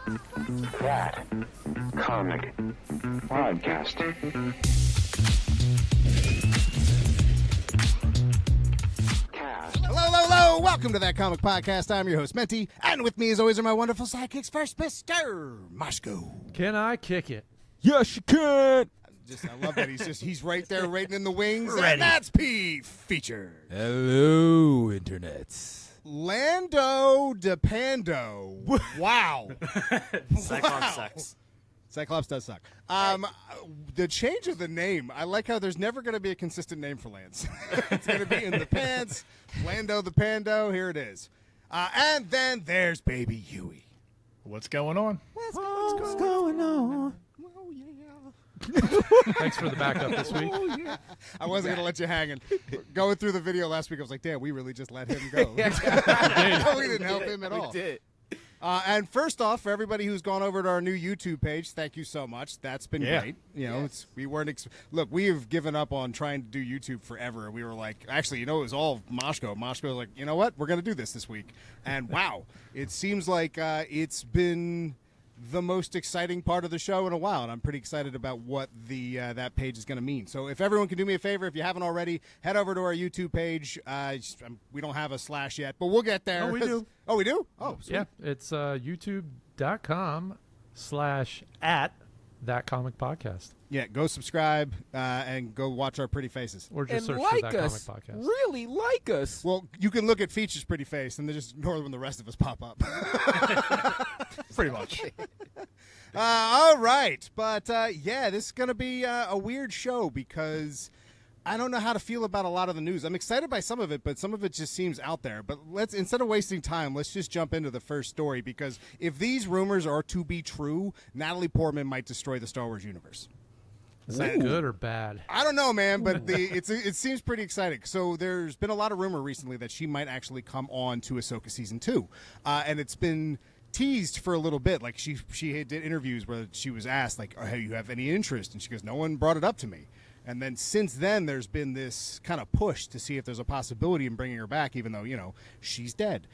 That Comic Podcast. Hello. Welcome to That Comic Podcast. I'm your host, Menti. And with me, as always, are my wonderful sidekicks. First, Mr. Moshko. Can I kick it? Yes, you can. I love that he's right there, waiting in the wings. Ready. And that's P Featured. Hello, internets. Lando DePando. Wow. Cyclops sucks. Cyclops does suck. The change of the name, I like how there's never going to be a consistent name for Lance. It's going to be in the pants. Lando the Pando, here it is. And then there's Baby Huey. What's going on? What's going on? Oh, yeah. Thanks for the backup this week. Oh, yeah. I wasn't going to let you hang. And going through the video last week, I was like, damn, we really just let him go. We didn't help him at all. We did. And first off, for everybody who's gone over to our new YouTube page, thank you so much. That's been great. You know, we weren't. Look, we have given up on trying to do YouTube forever. We were like, actually, it was all Moshko. Moshko was like, you know what? We're going to do this week. And wow, it seems like it's been the most exciting part of the show in a while, and I'm pretty excited about what that page is going to mean. So if everyone can do me a favor, if you haven't already, head over to our YouTube page. We don't have a slash yet, but we'll get there. Oh, we do. Oh, we do? Oh, sweet. Yeah, it's youtube.com/@thatcomicpodcast. Yeah, go subscribe and go watch our pretty faces. Or just And search for like That us. Comic Podcast. Really like us. Well, you can look at Feature's pretty face and then just ignore when the rest of us pop up. Pretty much. All right. But, this is going to be a weird show because I don't know how to feel about a lot of the news. I'm excited by some of it, but some of it just seems out there. But instead of wasting time, let's just jump into the first story, because if these rumors are to be true, Natalie Portman might destroy the Star Wars universe. Is that good or bad? I don't know, man, but it seems pretty exciting. So there's been a lot of rumor recently that she might actually come on to Ahsoka Season 2. And it's been teased for a little bit. Like, she did interviews where she was asked, like, hey, you have any interest? And she goes, no one brought it up to me. And then since then, there's been this kind of push to see if there's a possibility in bringing her back, even though, she's dead.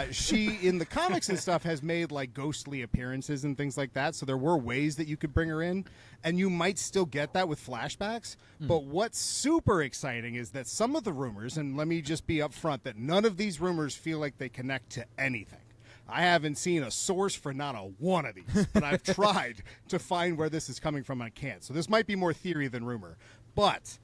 She, in the comics and stuff, has made, like, ghostly appearances and things like that. So there were ways that you could bring her in. And you might still get that with flashbacks. But what's super exciting is that some of the rumors, and let me just be upfront, that none of these rumors feel like they connect to anything. I haven't seen a source for not a one of these, but I've tried to find where this is coming from. I can't. So this might be more theory than rumor. But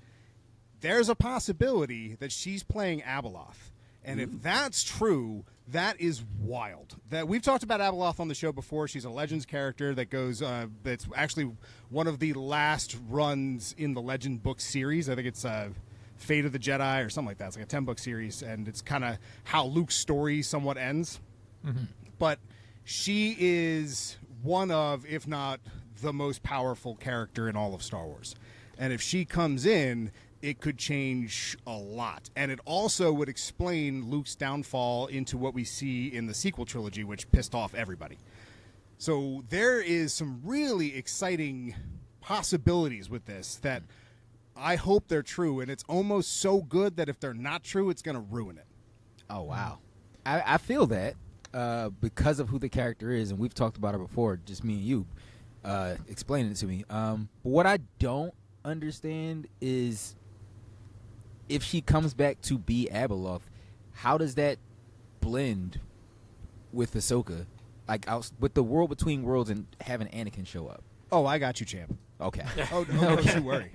there's a possibility that she's playing Abeloth. And if that's true, that is wild. That we've talked about Abeloth on the show before. She's a Legends character that goes. That's actually one of the last runs in the Legend book series. I think it's Fate of the Jedi or something like that. It's like a 10-book series, and it's kind of how Luke's story somewhat ends. Mm-hmm. But she is one of, if not the most powerful character in all of Star Wars. And if she comes in, it could change a lot. And it also would explain Luke's downfall into what we see in the sequel trilogy, which pissed off everybody. So there is some really exciting possibilities with this that I hope they're true. And it's almost so good that if they're not true, it's going to ruin it. Oh, wow. I feel that because of who the character is, and we've talked about her before, just me and you explaining it to me. But what I don't understand is if she comes back to be Abeloth, how does that blend with Ahsoka? Like, with the world between worlds and having Anakin show up. Oh, I got you, champ. Okay. Don't you worry.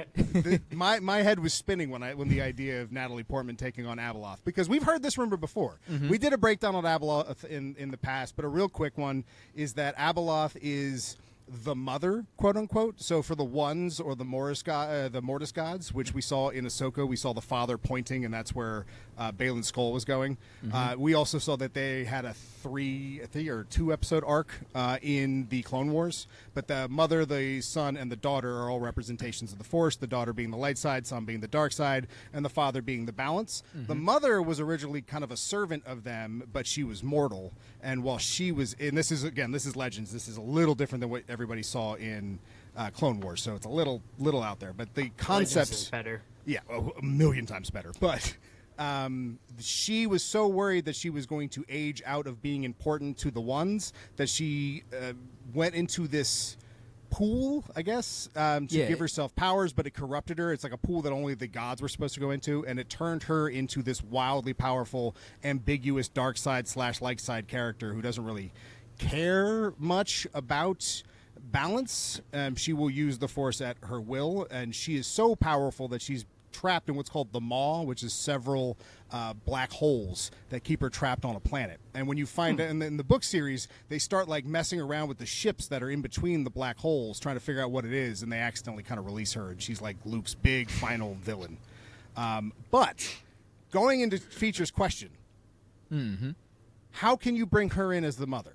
My head was spinning when the idea of Natalie Portman taking on Abeloth, because we've heard this rumor before. Mm-hmm. We did a breakdown on Abeloth in the past, but a real quick one is that Abeloth is the mother, quote unquote. So for the Ones or the Mortis gods, which we saw in Ahsoka, we saw the father pointing, and that's where Balin's skull was going. Mm-hmm. We also saw that they had a 3 or 2 episode arc in the Clone Wars, but the mother, the son, and the daughter are all representations of the Force, the daughter being the light side, son being the dark side, and the father being the balance. Mm-hmm. The mother was originally kind of a servant of them, but she was mortal, and while she was, and this is Legends, this is a little different than what everybody saw in Clone Wars, so it's a little out there, but the concepts is better. Yeah, a million times better. But she was so worried that she was going to age out of being important to the ones that she went into this pool, I guess, to give herself powers, but it corrupted her. It's like a pool that only the gods were supposed to go into, and it turned her into this wildly powerful, ambiguous dark side / light side character who doesn't really care much about balance. She will use the Force at her will, and she is so powerful that she's trapped in what's called the Maw, which is several black holes that keep her trapped on a planet. And when you find in the book series, they start like messing around with the ships that are in between the black holes, trying to figure out what it is, and they accidentally kind of release her, and she's like Luke's big final villain. But going into Feature's question, how can you bring her in as the mother?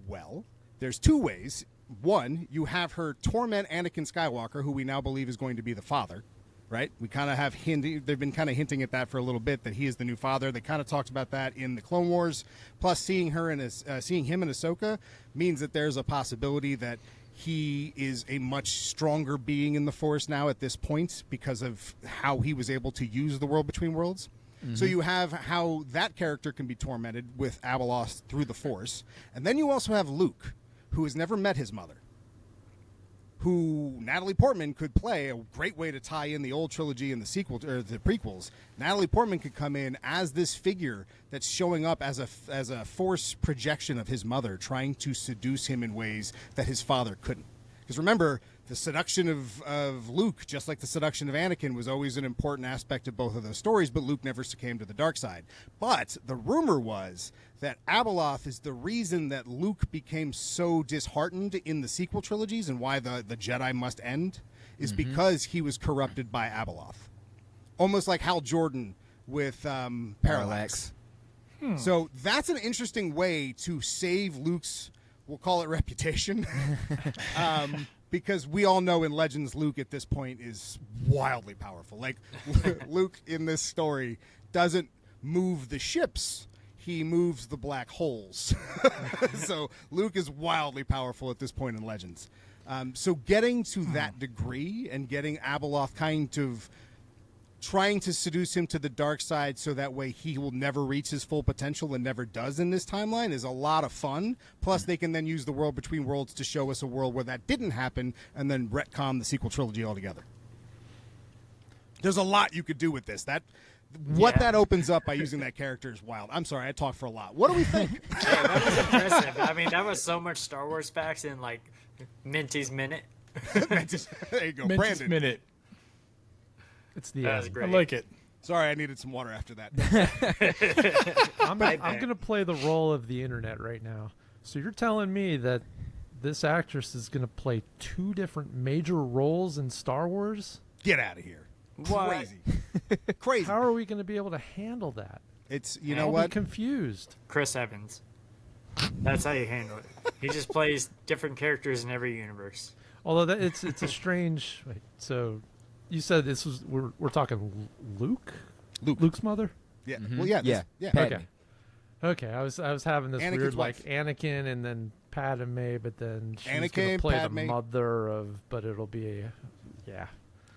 Well, there's two ways. One, you have her torment Anakin Skywalker, who we now believe is going to be the father. Right, we kind of have they've been kind of hinting at that for a little bit, that he is the new father. They kind of talked about that in the Clone Wars. Plus, seeing him in Ahsoka means that there's a possibility that he is a much stronger being in the Force now at this point because of how he was able to use the world between worlds. So you have how that character can be tormented with Abeloth through the Force, and then you also have Luke, who has never met his mother, who Natalie Portman could play. A great way to tie in the old trilogy and the sequel or the prequels. Natalie Portman could come in as this figure that's showing up as a Force projection of his mother, trying to seduce him in ways that his father couldn't. Because remember, the seduction of Luke, just like the seduction of Anakin, was always an important aspect of both of those stories, but Luke never succumbed to the dark side. But the rumor was that Abeloth is the reason that Luke became so disheartened in the sequel trilogies, and why the Jedi must end is because he was corrupted by Abeloth. Almost like Hal Jordan with Parallax. So that's an interesting way to save Luke's, we'll call it reputation. Because we all know in Legends, Luke at this point is wildly powerful. Like, Luke in this story doesn't move the ships, he moves the black holes. So Luke is wildly powerful at this point in Legends. So getting to that degree and getting Abeloth kind of trying to seduce him to the dark side so that way he will never reach his full potential and never does in this timeline is a lot of fun. Plus, they can then use the world between worlds to show us a world where that didn't happen and then retcon the sequel trilogy altogether. There's a lot you could do with this. That opens up by using that character is wild. I'm sorry, I talked for a lot. What do we think? Yeah, that was impressive. I mean, that was so much Star Wars facts in like Minty's minute. There you go, Minty's Brandon. minute. It's the That was end. great. I like it. Sorry, I needed some water after that. I'm going to play the role of the internet right now. So you're telling me that this actress is going to play two different major roles in Star Wars? Get out of here. What? Crazy. Crazy. How are we going to be able to handle that? It's, you know I'll what? be confused. Chris Evans. That's how you handle it. He just plays different characters in every universe. Although it's a strange. Wait, so you said this was we're talking Luke? Luke's mother? Yeah. Well, yeah. Yeah. Yeah. Padme. Okay. I was having this Anakin's weird wife. like Anakin and then Padme, but then she's going Anakin, to play Padme. the mother of, but it'll be yeah.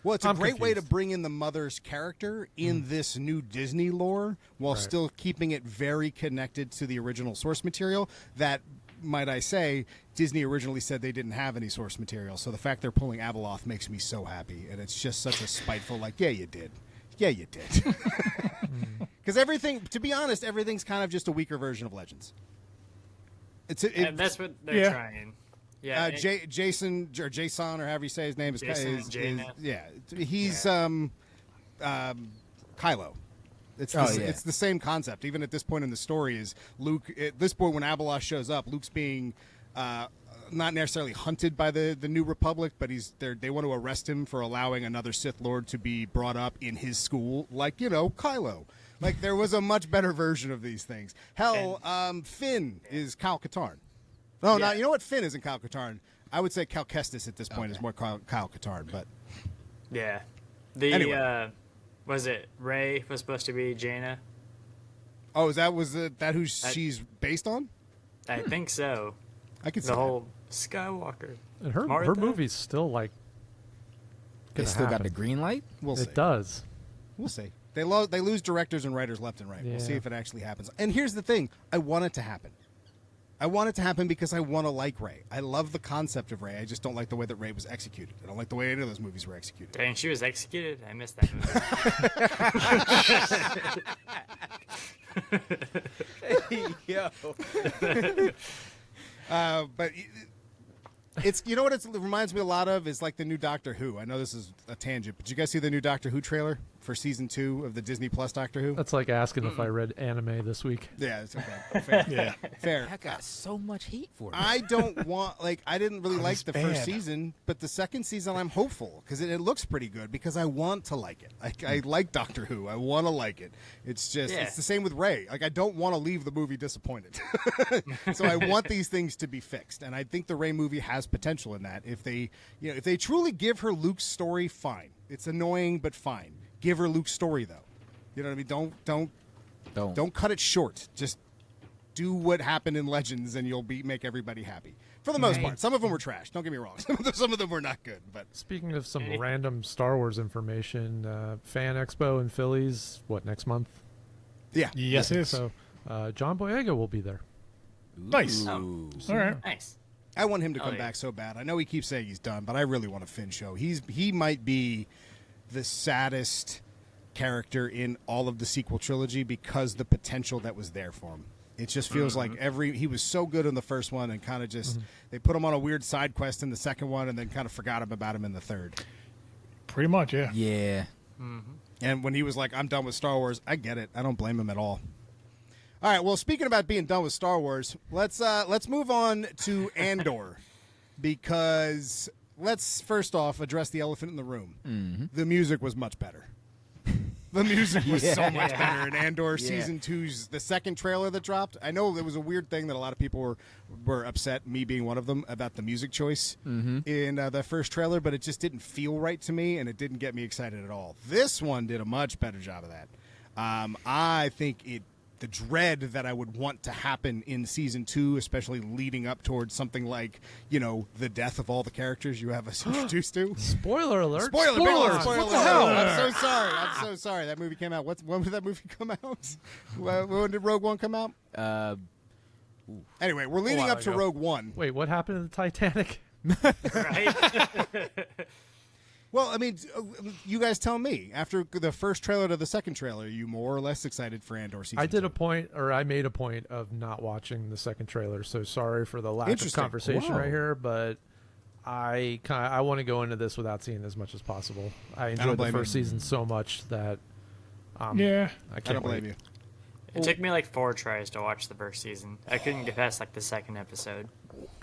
Well, it's a I'm great way to confused. bring in the mother's character in this new Disney lore while still keeping it very connected to the original source material that, might I say, Disney originally said they didn't have any source material. So the fact they're pulling Abeloth makes me so happy. And it's just such a spiteful, like, yeah, you did. Yeah, you did. Because everything, to be honest, everything's kind of just a weaker version of Legends. And that's what they're trying. Yeah. Jason or however you say his name is Jason and Jaina. he's Kylo. It's the same concept. Even at this point in the story, is Luke at this point when Abeloth shows up, Luke's being not necessarily hunted by the New Republic, but they want to arrest him for allowing another Sith Lord to be brought up in his school, like, you know, Kylo. Like, there was a much better version of these things. Hell, Finn is Kyle Katarn. No, you know what? Finn isn't Kyle Katarn. I would say Cal Kestis at this point is more Kyle Katarn, but Yeah. Anyway. Was it Rey was supposed to be Jaina? oh, is that who she's based on? I think so. I could see The that. whole Skywalker. And her Martha? movie's still like They gonna still got happen. the green light. We'll see. It does. We'll see. They lose directors and writers left and right. We'll see if it actually happens. And here's the thing: I want it to happen. I want it to happen because I want to like Rey. I love the concept of Rey. I just don't like the way that Rey was executed. I don't like the way any of those movies were executed. Dang, she was executed? I missed that movie. Yo. But it's, you know what it reminds me a lot of is like the new Doctor Who. I know this is a tangent, but did you guys see the new Doctor Who trailer for season 2 of the Disney Plus Doctor Who? That's like asking if I read anime this week. Yeah, it's okay. Fair. Yeah. Fair. I got so much hate for it. I don't want, like, I didn't really like it's the bad. first season, but the second season I'm hopeful because it looks pretty good because I want to like it. I like Doctor Who. I want to like it. It's just, it's the same with Rey. Like, I don't want to leave the movie disappointed. So I want these things to be fixed, and I think the Rey movie has potential in that. If they, if they truly give her Luke's story, fine. It's annoying, but fine. Give her Luke's story, though. You know what I mean? Don't cut it short. Just do what happened in Legends, and you'll make everybody happy. For the most part. Some of them were trash. Don't get me wrong. Some of them were not good. But Speaking of some random Star Wars information, Fan Expo in Philly's, next month? yeah. Yes, it is. So John Boyega will be there. Nice. Oh. All right. Nice. I want him to come yeah. back so bad. I know he keeps saying he's done, but I really want a Finn show. He might be the saddest character in all of the sequel trilogy because the potential that was there for him. It just feels like he was so good in the first one and kind of just they put him on a weird side quest in the second one and then kind of forgot about him in the third. Pretty much, yeah. Yeah. And when he was like, I'm done with Star Wars, I get it. I don't blame him at all. All right, well, speaking about being done with Star Wars, let's move on to Andor because let's first off address the elephant in the room. The music was much better. The music was so much better in Andor Season 2's the second trailer that dropped. I know there was a weird thing that a lot of people were upset, me being one of them, about the music choice in the first trailer, but it just didn't feel right to me, and it didn't get me excited at all. This one did a much better job of that. I think the dread that I would want to happen in Season 2, especially leading up towards something like, the death of all the characters you have us introduced to. Spoiler alert! Spoiler Spoilers! what the hell? I'm so sorry. That movie came out. When did that movie come out? When did Rogue One come out? Anyway, we're leading up to ago. Rogue One. Wait, what happened to the Titanic? Right? Well, I mean, you guys tell me. After the first trailer to the second trailer, are you more or less excited for Andor Season 2? I made a point of not watching the second trailer, so sorry for the lack of Interesting. conversation Whoa. right here, but I want to go into this without seeing as much as possible. I enjoyed the first season so much that Yeah. I I can't don't blame wait. you. It took me like 4 tries to watch the first season. I couldn't get past like the second episode.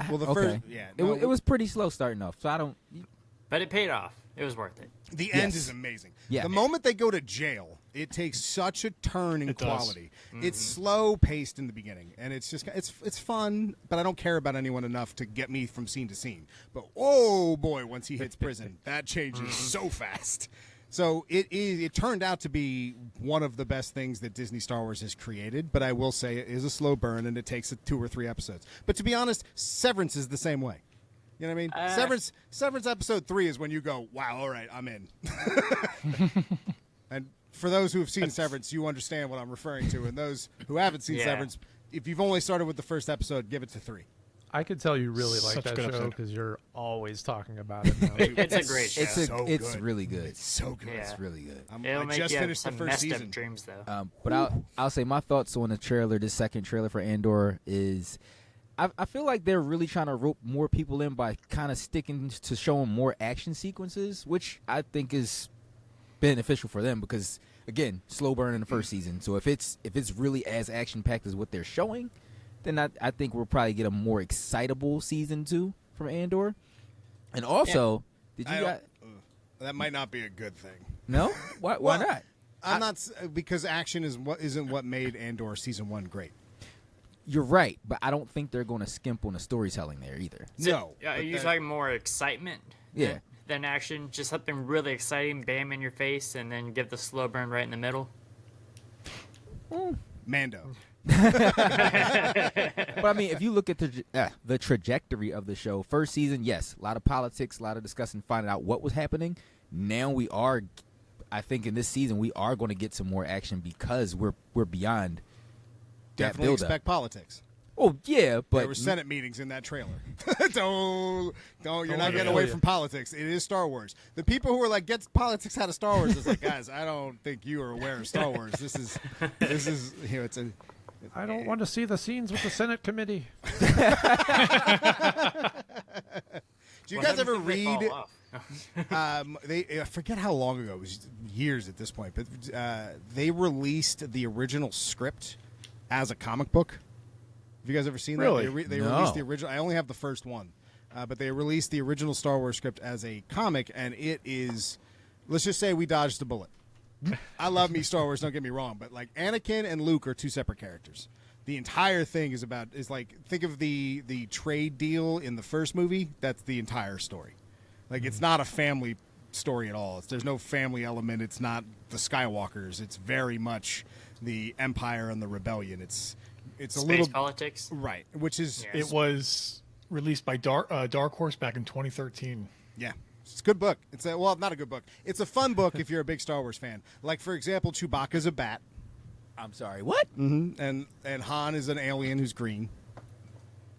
Well, the Okay. first, yeah, no, It was pretty slow starting off, so I don't. But it paid off. It was worth it. the end Yes. is amazing. Yeah. The moment they go to jail, it takes such a turn in It does. quality. It's slow paced in the beginning, and it's just it's fun. But I don't care about anyone enough to get me from scene to scene. But oh boy, once he hits prison, that changes so fast. So it turned out to be one of the best things that Disney Star Wars has created. But I will say it is a slow burn, and it takes 2 or 3 episodes. But to be honest, Severance is the same way. You know what I mean? Severance episode 3 is when you go, wow, all right, I'm in. And for those who have seen Severance, you understand what I'm referring to. And those who haven't seen Yeah. Severance, if you've only started with the first episode, give it to 3. I could tell you really like Such a that good show episode. because you're always talking about it now. It's a great show. It's really good. It's so good. Yeah. It's really good. It'll I make just you have finished the some first messed season. up dreams, though. But I'll say my thoughts on the trailer, the second trailer for Andor is, I feel like they're really trying to rope more people in by kind of sticking to showing more action sequences, which I think is beneficial for them because again, slow burn in the first season. So if it's really as action packed as what they're showing, then I think we'll probably get a more excitable season 2 from Andor. And also, did you guys? That might not be a good thing. No? Why Well, not? I'm not because action isn't what made Andor season 1 great. You're right, but I don't think they're going to skimp on the storytelling there either. No, Are but you that- talking more excitement? Yeah. Than action? Just something really exciting, bam in your face, and then give the slow burn right in the middle? Mando. But I mean, if you look at the trajectory of the show, first season, yes, a lot of politics, a lot of discussing, finding out what was happening. Now we are I think in this season we are going to get some more action because we're beyond that Definitely build-up. expect politics. Oh yeah, but There were Senate meetings in that trailer. don't. You're not getting away from politics. It is Star Wars. The people who are like, get politics out of Star Wars, it's like, guys, I don't think you are aware of Star Wars. This is, it's a. I don't want to see the scenes with the Senate committee. Do you guys ever read? I forget how long ago. It was years at this point, but they released the original script as a comic book. Have you guys ever seen Really? that? They No. released the original. I only have the first one, but they released the original Star Wars script as a comic, and it is. Let's just say we dodged a bullet. I love me Star Wars. Don't get me wrong, but like Anakin and Luke are two separate characters. The entire thing is like think of the trade deal in the first movie. That's the entire story. Like it's not a family story at all. There's no family element. It's not the Skywalkers. It's very much the Empire and the Rebellion. It's a Space little politics. right, which is Yeah. It was released by Dark Horse back in 2013. yeah. It's a good book. It's not a good book. It's a fun book if you're a big Star Wars fan. Like for example, Chewbacca's a bat. I'm sorry, what? And Han is an alien who's green.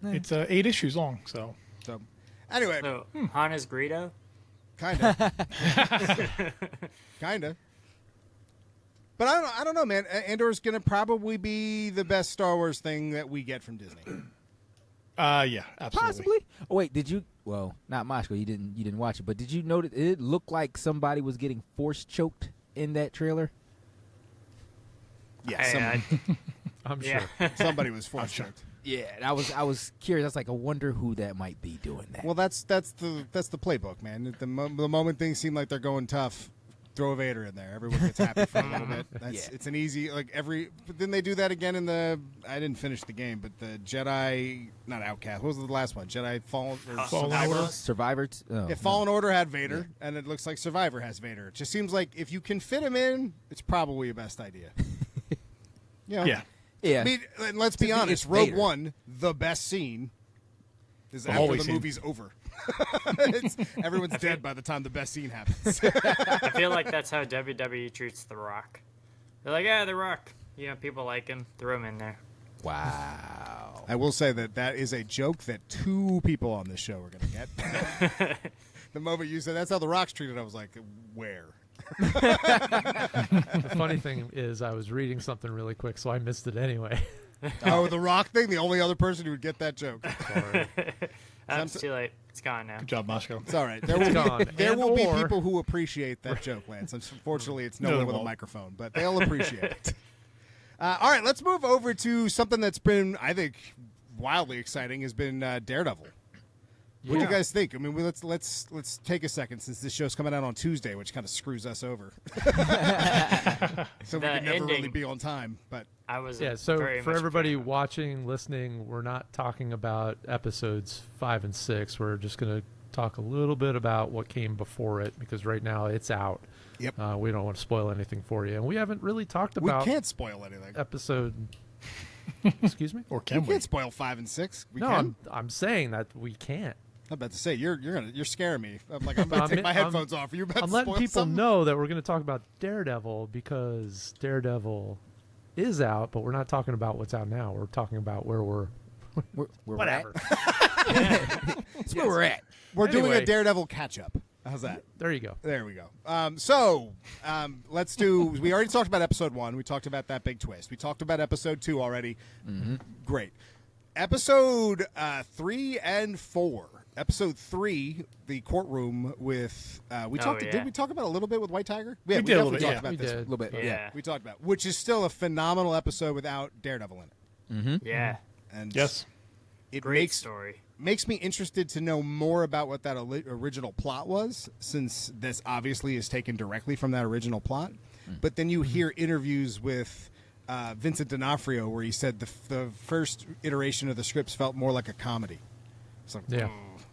It's 8 issues long, so So, anyway, So Han is Greedo. kinda. But I don't know, man. Andor's gonna probably be the best Star Wars thing that we get from Disney. yeah, absolutely. Possibly. Oh wait, did you? Well, not Moscow. You didn't watch it, but did you notice it looked like somebody was getting force choked in that trailer? Yeah, I'm Yeah. sure. somebody was forced. Yeah, and I was curious. I was like, I wonder who that might be doing that. Well, that's the playbook, man. The moment things seem like they're going tough, throw Vader in there. Everyone gets happy for a little bit. It's an easy But then they do that again in the. I didn't finish the game, but the Jedi, not Outcast. What was the last one? Jedi Fallen Survivor. Survivor. Oh, If Fallen Order had Vader, and it looks like Survivor has Vader. It just seems like if you can fit him in, it's probably a best idea. Yeah. yeah. I mean, and let's be me, honest. it's Rogue Vader. One, the best scene, is The after hallway the scene. movie's over. Everyone's dead by the time the best scene happens. I feel like that's how WWE treats The Rock. They're like, yeah, The Rock. You know, people like him. Throw him in there. Wow. I will say that is a joke that 2 people on this show are going to get. The moment you said that's how the Rock's treated, I was like, where? The funny thing is, I was reading something really quick, so I missed it anyway. Oh, the Rock thing? The only other person who would get that joke. Sorry. It's too late. It's gone now. Good job, Moscow. It's all right. There It's will, gone. there will be And/or- people who appreciate that joke, Lance. Unfortunately, it's no No, one they with a won't. microphone, but they'll appreciate it. All right, let's move over to something that's been, I think, wildly exciting. Has been Daredevil. What do you guys think? I mean, let's take a second since this show's coming out on Tuesday, which kind of screws us over. So we The can never really ending. be on time. But I was Yeah, so very for much a everybody fan of it. watching, listening, we're not talking about episodes 5 and 6. We're just going to talk a little bit about what came before it, because right now it's out. Yep. We don't want to spoil anything for you. And we haven't really talked we about can't spoil anything. episode... Excuse me? Or We can we? can't spoil 5 and 6. We No, can. I'm saying that we can't. I'm about to say you're scaring me. I'm about to take my headphones off. Are you about I'm to letting spoil people something? know that we're going to talk about Daredevil, because Daredevil is out, but we're not talking about what's out now. We're talking about where we're Whatever. That's where we're at. We're doing a Anyway. Daredevil catch up. How's that? There you go. There we go. Let's do. We already talked about episode 1. We talked about that big twist. We talked about episode 2 already. Great. Episode 3 and 4. Episode 3, the courtroom with. Did we talk about a little bit with White Tiger? Yeah, We did a little definitely bit, talked yeah. about We this. did. A little bit. Yeah. We talked about, which is still a phenomenal episode without Daredevil in it. Yeah. And Yes. it Great story. makes me interested to know more about what that original plot was, since this obviously is taken directly from that original plot. But then you hear interviews with Vincent D'Onofrio where he said the first iteration of the scripts felt more like a comedy. It's like, Yeah.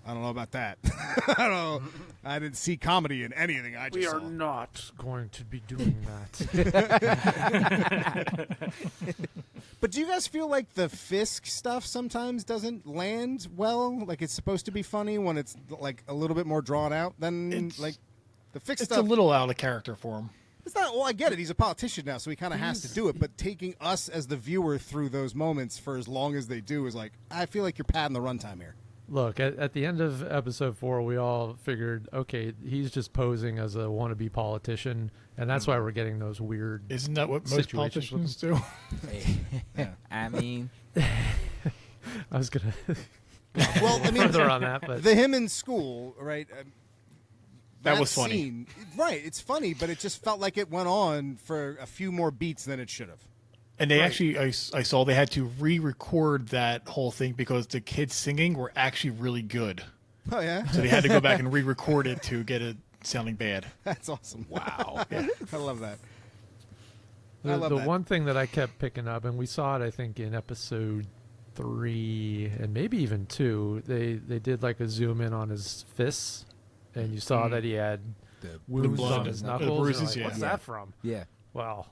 I don't know about that. I don't know. I didn't see comedy in anything I just saw. not going to be doing that. But do you guys feel like the Fisk stuff sometimes doesn't land well? Like it's supposed to be funny when it's like a little bit more drawn out than It's- like the Fisk It's stuff. a little out of character for him. It's not. Well, I get it. He's a politician now, so he kind of has to do it. But taking us as the viewer through those moments for as long as they do is like, I feel like you're padding the runtime here. Look, at the end of episode 4, we all figured, okay, he's just posing as a wannabe politician, and that's why we're getting those weird. Isn't that what most politicians do? I mean, I was gonna. Well, I mean, further on that, but the him in school, right? That was funny. Scene, right? It's funny, but it just felt like it went on for a few more beats than it should have. And they actually, I saw they had to re-record that whole thing because the kids singing were actually really good. Oh yeah, So they had to go back and re-record it to get it sounding bad. that's awesome. Wow. I love that. the that. one thing that I kept picking up, and we saw it, I think, in episode 3 and maybe even 2, they did like a zoom in on his fists, and you saw that he had wounds blood on his and knuckles. the bruises, You're like, yeah. What's that from? yeah. Well,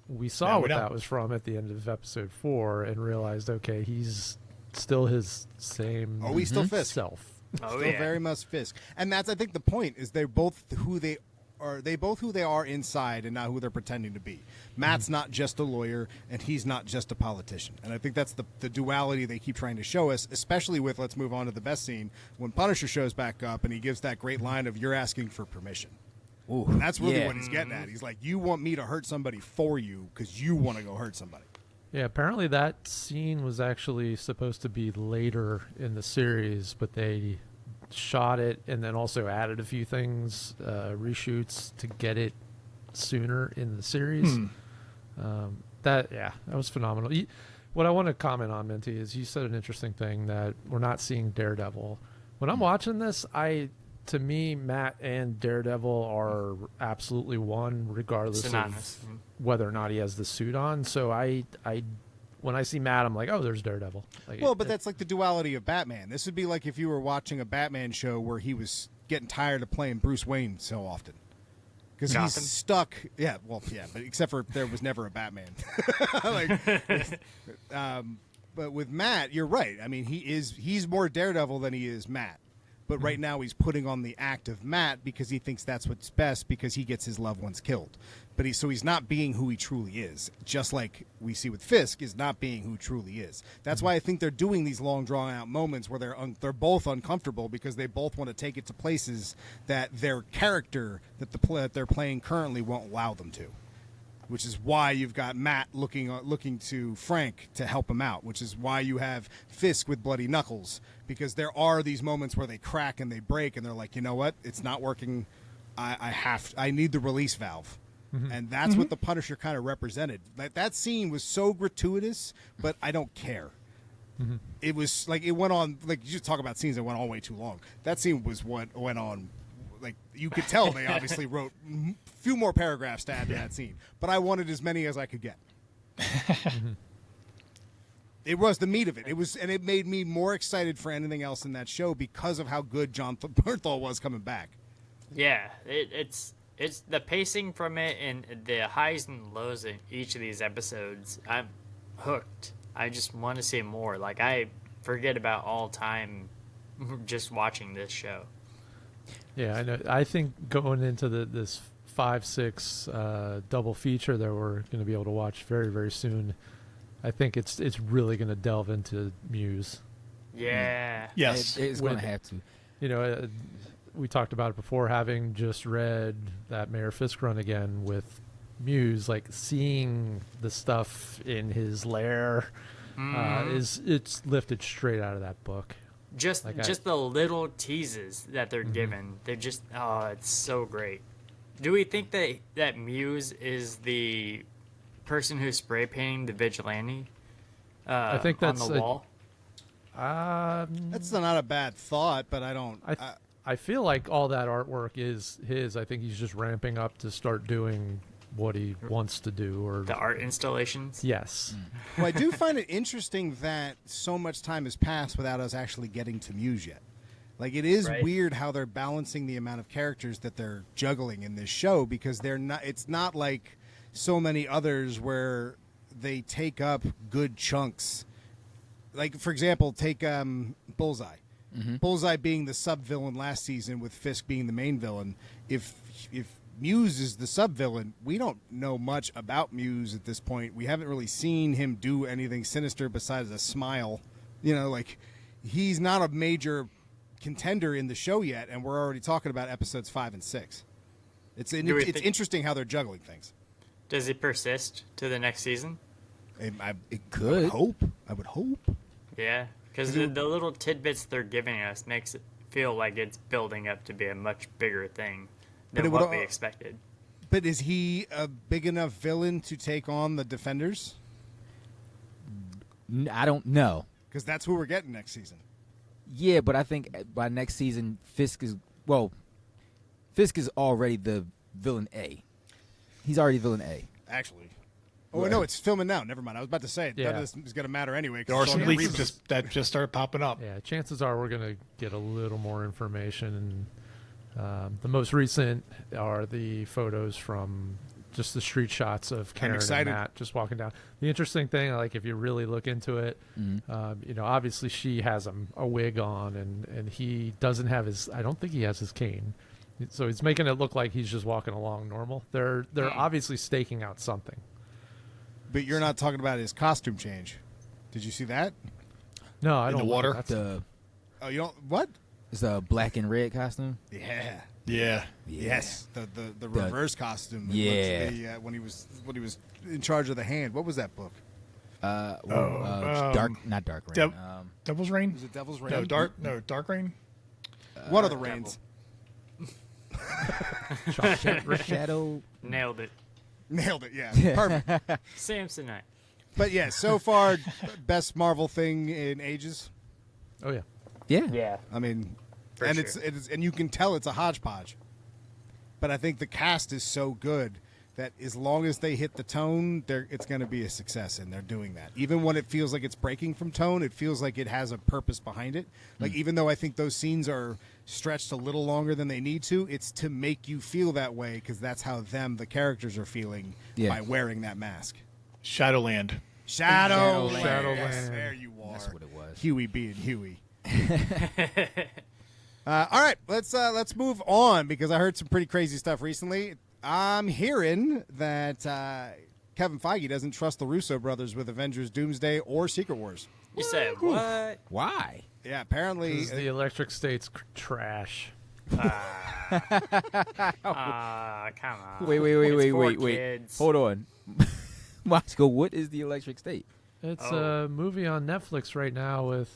we saw Now we what know. that was from at the end of episode 4 and realized, okay, he's still his same Oh, he's still Fisk. self. Oh, Still yeah. very much Fisk, and that's I think the point is they're both who they are. They both who they are inside, and not who they're pretending to be. Matt's not just a lawyer, and he's not just a politician. And I think that's the duality they keep trying to show us, especially with, let's move on to the best scene, when Punisher shows back up and he gives that great line of, "You're asking for permission." Ooh, And that's really yeah. what he's getting at. He's like, you want me to hurt somebody for you because you want to go hurt somebody. Yeah, apparently that scene was actually supposed to be later in the series, but they shot it and then also added a few things, reshoots to get it sooner in the series. That was phenomenal. What I want to comment on, Minty, is you said an interesting thing that we're not seeing Daredevil. When I'm watching this, to me, Matt and Daredevil are absolutely one, regardless Synonymous. of whether or not he has the suit on. So when I see Matt, I'm like, oh, there's Daredevil. Like, Well, but that's like the duality of Batman. This would be like if you were watching a Batman show where he was getting tired of playing Bruce Wayne so often. Because he's Gotham. stuck. Yeah, well, yeah, but except for there was never a Batman. But with Matt, you're right. I mean, he's more Daredevil than he is Matt. But right now he's putting on the act of Matt because he thinks that's what's best because he gets his loved ones killed. But he's not being who he truly is, just like we see with Fisk is not being who he truly is. That's why I think they're doing these long drawn out moments where they're both uncomfortable because they both want to take it to places that their character that they're playing currently won't allow them to. Which is why you've got Matt looking to Frank to help him out, which is why you have Fisk with bloody knuckles, because there are these moments where they crack and they break and they're like, you know what, it's not working. I need the release valve. And that's what the Punisher kind of represented. That scene was so gratuitous, but I don't care. It was like it went on, like you just talk about scenes that went on way too long. That scene was what went on. Like you could tell they obviously wrote a few more paragraphs to add to that scene, but I wanted as many as I could get. It was the meat of it. And it made me more excited for anything else in that show because of how good John Bernthal was coming back. Yeah, it's the pacing from it and the highs and lows in each of these episodes. I'm hooked. I just want to see more. Like I forget about all time just watching this show. Yeah, I know. I think going into this 5-6 double feature that we're going to be able to watch very, very soon, I think it's really going to delve into Muse. Yeah. Yes. It's going to have to. You know, we talked about it before, having just read that Mayor Fisk run again with Muse, like seeing the stuff in his lair it's lifted straight out of that book. Just Like the little teases that they're given. They're just it's so great. Do we think that Muse is the person who's spray painting the vigilante? I think that's on the wall. That's not a bad thought, but I don't. I feel like all that artwork is his. I think he's just ramping up to start doing what he wants to do, or The art installations. yes. Well, I do find it interesting that so much time has passed without us actually getting to Muse yet. Like, it is Right. weird how they're balancing the amount of characters that they're juggling in this show, because they're not. It's not like so many others where they take up good chunks. Like, for example, take Bullseye. Bullseye being the sub-villain last season with Fisk being the main villain. If Muse is the sub-villain. We don't know much about Muse at this point. We haven't really seen him do anything sinister besides a smile. You know, like, he's not a major contender in the show yet, and we're already talking about episodes 5 and 6. It's interesting how they're juggling things. Does he persist to the next season? It could. I would hope. Yeah, because the little tidbits they're giving us makes it feel like it's building up to be a much bigger thing than what we expected. But is he a big enough villain to take on the Defenders? I don't know. Because that's who we're getting next season. Yeah, but I think by next season, Fisk is already the villain A. He's already villain A. Actually. Oh, no, it's filming now. Never mind. I was about to say, none of this is going to matter anyway. There are some leaks that just started popping up. Yeah, chances are we're going to get a little more information. The most recent are the photos from just the street shots of Karen and Matt just walking down. The interesting thing, like if you really look into it, obviously she has a wig on, and he doesn't have I don't think he has his cane. So he's making it look like he's just walking along normal. They're obviously staking out something. But you're not talking about his costume change. Did you see that? No, I don't. In the water? You don't? What? It's a black and red costume. Yeah. Yeah. Yes. The reverse costume. Yeah. When he was in charge of the hand. What was that book? Not Dark Reign. Devil's Reign? Was it Devil's Reign? Dark Reign? One of the Reigns. Shadow. Nailed it. Nailed it, yeah. Perfect. Samsonite. But yeah, so far, best Marvel thing in ages. Oh, yeah. Yeah. I mean, For and sure. it's and you can tell it's a hodgepodge. But I think the cast is so good that as long as they hit the tone, it's going to be a success, and they're doing that. Even when it feels like it's breaking from tone, it feels like it has a purpose behind it. Like, even though I think those scenes are stretched a little longer than they need to, it's to make you feel that way because that's how the characters are feeling by wearing that mask. Shadowland. Shadowland. Shadowland. There you are. That's what it was. Huey being Huey. All right, let's move on because I heard some pretty crazy stuff recently. I'm hearing that Kevin Feige doesn't trust the Russo brothers with Avengers Doomsday or Secret Wars. You said what? Why? Yeah, apparently. The Electric State's trash. Come on. Wait. It's for kids. Hold on. Moscow, what is the Electric State? It's a movie on Netflix right now with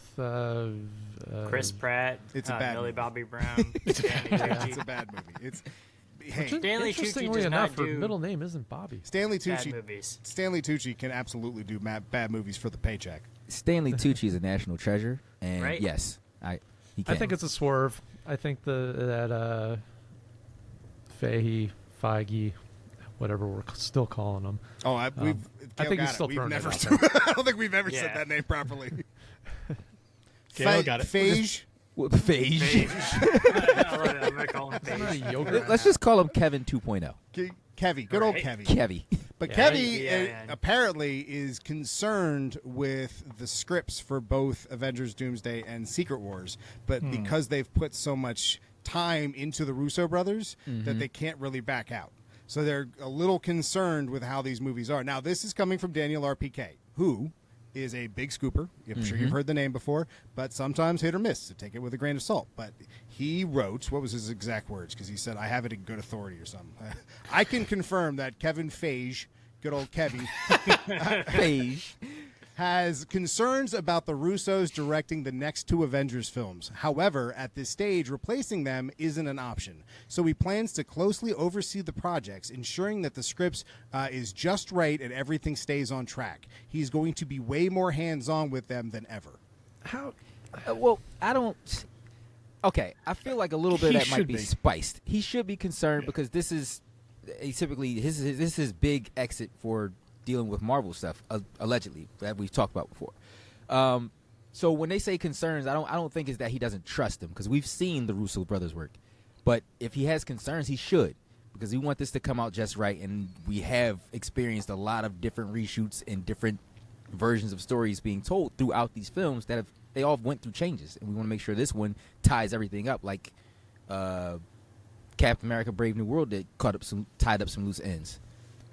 Chris Pratt, It's a bad Millie movie. Bobby Brown, Stanley it's Tucci. a bad movie. Which, Stanley Tucci interestingly does enough, not her do middle name isn't Bobby. Stanley bad Tucci. movies. Stanley Tucci can absolutely do bad movies for the paycheck. Stanley Tucci is a national treasure, and Right? yes, he can. I think it's a swerve. I think that Feige, whatever we're still calling him. Oh, I Gail think got he's still We've throwing it never. out there. I don't think we've ever said Yeah. that name properly. Gail got it. Feige. Well, Feige. I'm gonna call him Isn't that a Paige. yogurt? Let's just call him Kevin 2.0. Kevy, good old Right. Kevy. Kevy. But Yeah, Kevy yeah. apparently is concerned with the scripts for both Avengers Doomsday and Secret Wars, but because they've put so much time into the Russo brothers that they can't really back out. So they're a little concerned with how these movies are. Now, this is coming from Daniel RPK, who is a big scooper. I'm sure you've heard the name before, but sometimes hit or miss, so take it with a grain of salt. But he wrote, what was his exact words? Because he said, I have it in good authority or something. I can confirm that Kevin Feige, good old Kevy, Feige. has concerns about the Russos directing the next two Avengers films. However, at this stage, replacing them isn't an option. So he plans to closely oversee the projects, ensuring that the scripts is just right and everything stays on track. He's going to be way more hands-on with them than ever. How? Well, I don't. Okay, I feel like a little bit He of that might should be be. spiced. He should be concerned because this is typically this is his big exit for dealing with Marvel stuff, allegedly, that we've talked about before. So when they say concerns, I don't think it's that he doesn't trust them, because we've seen the Russo brothers work. But if he has concerns, he should, because we want this to come out just right, and we have experienced a lot of different reshoots and different versions of stories being told throughout these films that they all went through changes, and we want to make sure this one ties everything up like Kevin Captain America: Brave New World that tied up some loose ends.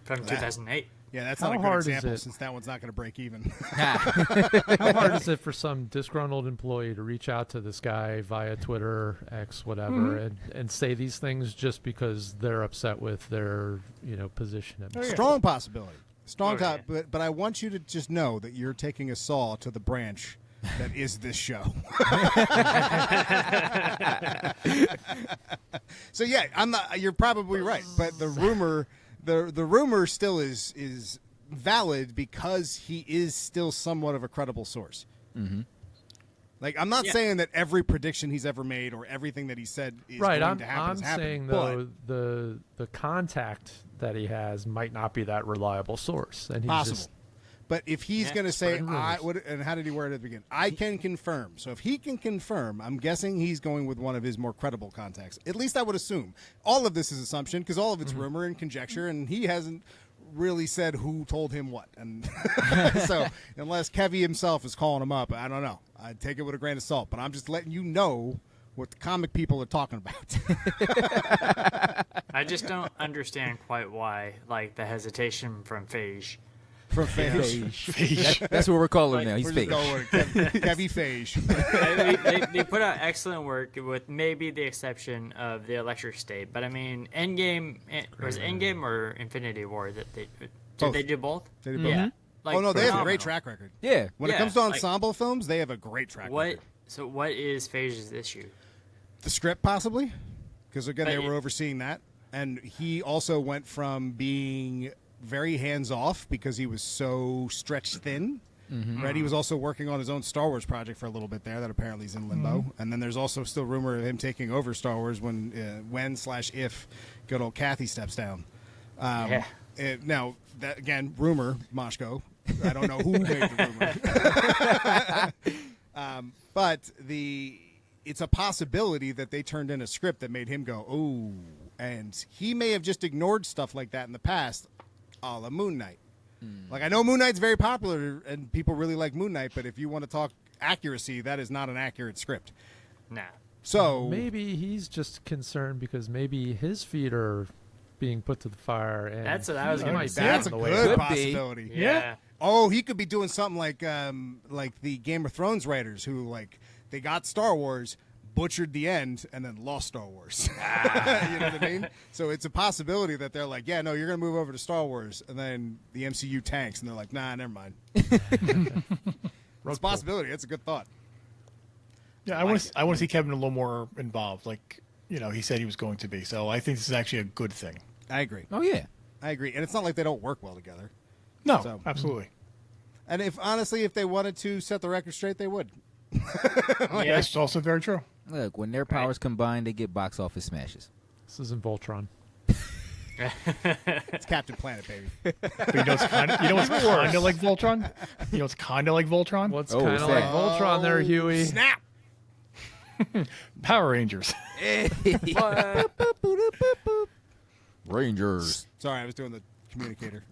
From 2008. Yeah, that's How not a good hard is example it? since that one's not going to break even. How hard is it for some disgruntled employee to reach out to this guy via Twitter, X, whatever, and say these things just because they're upset with their, position? At Strong possibility. Strong Oh, yeah. but I want you to just know that you're taking a saw to the branch that is this show. So yeah, you're probably right, but the rumor still is valid because he is still somewhat of a credible source. Mm-hmm. Like, I'm not saying that every prediction he's ever made or everything that he said is right, going to happen I'm has happened. saying though the contact that he has might not be that reliable source, and he's Possible. just But if he's going to say, spreading rumors. and how did he word it at the beginning? I can confirm. So if he can confirm, I'm guessing he's going with one of his more credible contacts. At least I would assume. All of this is assumption because all of it's rumor and conjecture, and he hasn't really said who told him what. And so unless Kevy himself is calling him up, I don't know. I'd take it with a grain of salt. But I'm just letting you know what the comic people are talking about. I just don't understand quite why, like, the hesitation from Feige. For Feige. That's what we're calling him now. He's We're fake. just going with Kevy Feige. They put out excellent work with maybe the exception of the Electric State. But I mean, Endgame, was it Endgame or Infinity War that did Both. they do both? They did both. Yeah. Like, Oh, no, they have a phenomenal. great track record. Yeah. When it Yeah, comes to like- ensemble films, they have a great track record. So what is Phaige's issue? The script, possibly, because again, they But were overseeing that, and he also went from being very hands off because he was so stretched thin. Right, he was also working on his own Star Wars project for a little bit there that apparently is in limbo, and then there's also still rumor of him taking over Star Wars when/if good old Kathy steps down. Yeah. Now that again, rumor, Moshko. I don't know who made the rumor, but it's a possibility that they turned in a script that made him go, "Ooh," and he may have just ignored stuff like that in the past, a la Moon Knight. Like, I know Moon Knight's very popular and people really like Moon Knight, but if you want to talk accuracy, that is not an accurate script. Nah. So maybe he's just concerned because maybe his feet are being put to the fire, and That's what I was he gonna might say. be that's a on the way good out. possibility. Yeah. Oh, he could be doing something like the Game of Thrones writers who, like, they got Star Wars, butchered the end, and then lost Star Wars. You know what I mean? So it's a possibility that they're like, yeah, no, you're going to move over to Star Wars, and then the MCU tanks, and they're like, nah, never mind. It's a possibility. That's a good thought. Yeah, I want to see Kevin a little more involved, like he said he was going to be. So I think this is actually a good thing. I agree. Oh yeah. I agree. And it's not like they don't work well together. No, So- absolutely. And if they wanted to set the record straight, they would. That's also very true. Look, when their powers combine, they get box office smashes. This isn't Voltron. It's Captain Planet, baby. But what's kind of like Voltron? What's kind of like Voltron? What's Oh, kind what's of like that? Voltron there, Huey? Snap! Power Rangers. Rangers. Sorry, I was doing the communicator.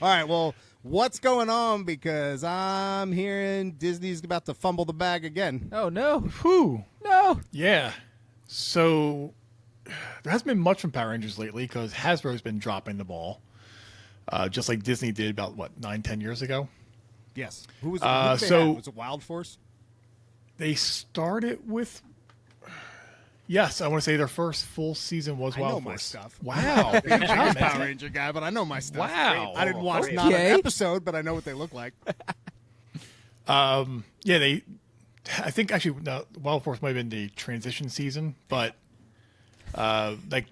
All right, well, what's going on? Because I'm hearing Disney's about to fumble the bag again. Oh no. Whew. No. Yeah. So there hasn't been much from Power Rangers lately because Hasbro's been dropping the ball, just like Disney did about 9-10 years ago. Yes. Who was Uh, who did they so- have? Was it Wild Force? They started with. Yes, I want to say their first full season was I Wild know my Force. stuff. Wow. I'm a Power Ranger guy, but I know my stuff. Wow. I didn't watch Okay. not an episode, but I know what they look like. Yeah, I think actually Wild Force might have been the transition season, but like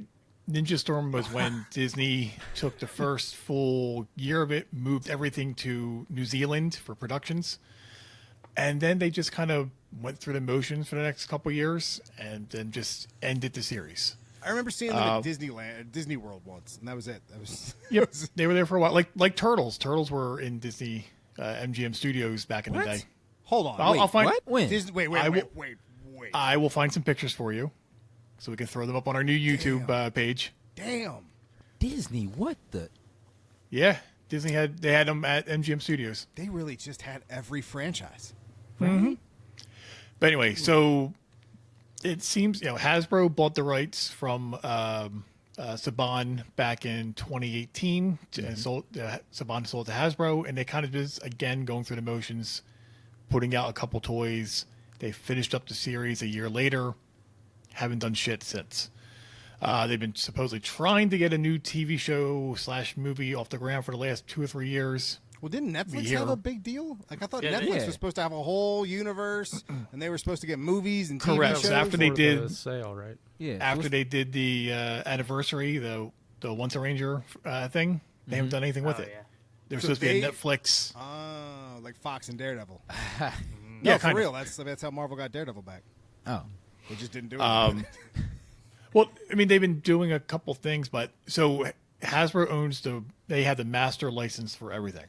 Ninja Storm was when Disney took the first full year of it, moved everything to New Zealand for productions, and then they just kind of went through the motions for the next couple years, and then just ended the series. I remember seeing them at Disneyland, Disney World once, and that was it. That was Yep, they were there for a while, like Turtles. Turtles were in Disney MGM Studios back in the day. Hold on. I'll find. What? When? Disney, wait. I will find some pictures for you, so we can throw them up on our new YouTube page. Damn. Disney. What the? Yeah, Disney had them at MGM Studios. They really just had every franchise. But anyway, so it seems Hasbro bought the rights from Saban back in 2018 and sold Saban sold to Hasbro, and they kind of is again going through the motions, putting out a couple toys. They finished up the series a year later, haven't done shit since. They've been supposedly trying to get a new TV show / movie off the ground for the last 2 or 3 years. Well, didn't Netflix have a big deal? Like, I thought Netflix was supposed to have a whole universe, and they were supposed to get movies and TV Correct. shows. So after they did the sale, right? Yeah. after they did the anniversary, the Once a Ranger thing, they haven't done anything with it. Yeah. They're So supposed to be a Netflix. Oh, like Fox and Daredevil. Yeah, No, for kind of. real. That's how Marvel got Daredevil back. Oh. They just didn't do it. Well, I mean, they've been doing a couple things, but so Hasbro owns they have the master license for everything.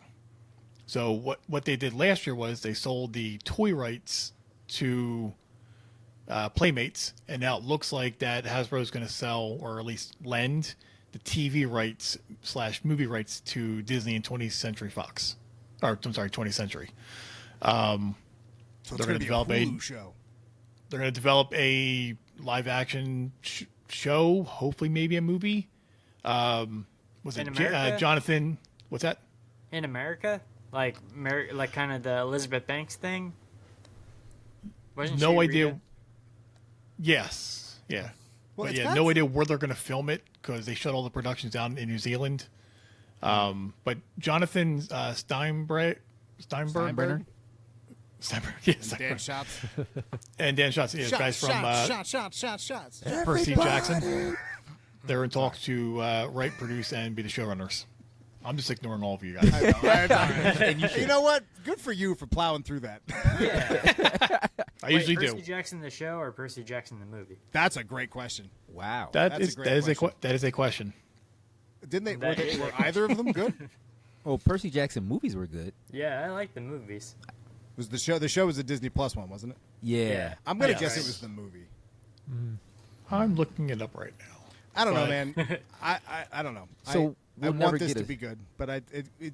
So what they did last year was they sold the toy rights to Playmates, and now it looks like that Hasbro is going to sell, or at least lend, the TV rights / movie rights to Disney and 20th Century Fox. Or, I'm sorry, 20th Century. So it's they're going gonna to be develop a a- Hulu show. They're going to develop a live-action show, hopefully maybe a movie. Was In it America? Jonathan? What's that? In America, like kind of the Elizabeth Banks thing. Wasn't No she idea. redone? Yes. Yeah. Well, But it's yeah, got- no idea where they're going to film it because they shut all the productions down in New Zealand. But Jonathan Steinbrenner? Steinbrenner? Yes. Dan Shots. And Dan Schatz, yeah, guys from shots. Percy Jackson. They're in talks to write, produce, and be the showrunners. I'm just ignoring all of you guys. You know what? Good for you for plowing through that. I usually Percy do. Jackson the show or Percy Jackson the movie? That's a great question. Wow. That's a great question. That is a question. Didn't they? That is a Were either of them good? Well, Percy Jackson movies were good. Yeah, I like the movies. Was the show? The show was a Disney Plus one, wasn't it? Yeah. I'm gonna Yeah. guess it was the movie. I'm looking it up right now. I don't know, But- man. I don't know. So I we'll never want this get to be good, but it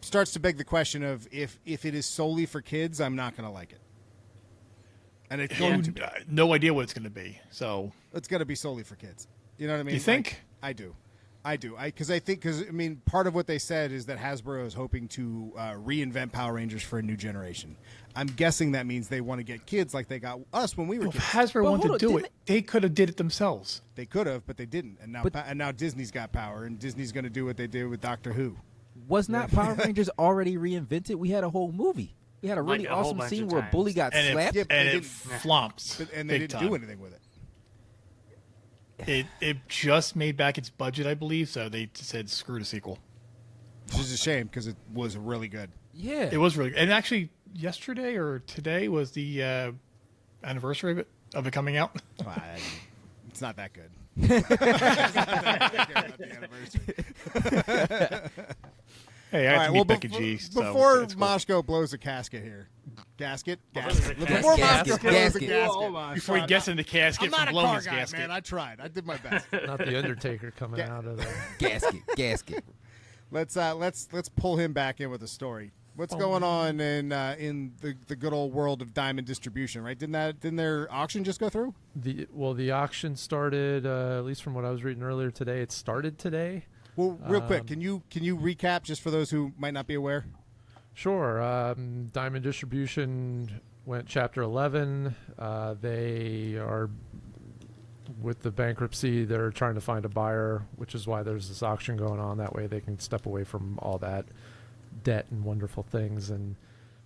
starts to beg the question of if it is solely for kids, I'm not going to like it. And it's going to be. No idea what it's going to be. So It's going to be solely for kids. You know what I mean? You think? I do. Because I mean, part of what they said is that Hasbro is hoping to reinvent Power Rangers for a new generation. I'm guessing that means they want to get kids like they got us when we were if kids. Hasbro But wanted to hold on, do didn't it, they could have did it themselves. They could have, but they didn't. And now, But- and now Disney's got power, and Disney's going to do what they did with Doctor Who. Was not Power Rangers already reinvented? We had a whole movie. We had a Like really a whole awesome bunch scene of where times. Bully got And slapped. Yeah, but they it didn't- flumps. And they big didn't time. do anything with it. It just made back its budget, I believe, so they said screw the sequel. Which is a shame because it was really good. Yeah. It was really, and actually yesterday or today was the anniversary of it coming out. Well, it's not that good. It's not that good about the anniversary. Hey, I All have right, to well, meet Becky G. So before it's cool. Moshko blows a casket here. Gasket? Gasket. Before Gasket. Moshko blows a Gasket. gasket. Before he gets in the casket I'm not from a blowing car his guy, gasket. man. I tried. I did my best. Not the Undertaker coming Yeah. out of the. Gasket. Let's pull him back in with a story. What's going on in the good old world of diamond distribution? Right? Didn't their auction just go through? The auction started, at least from what I was reading earlier today. It started today. Well, real quick, can you recap just for those who might not be aware? Sure. Diamond Distribution went Chapter 11. They are, with the bankruptcy, they're trying to find a buyer, which is why there's this auction going on. That way they can step away from all that debt and wonderful things. And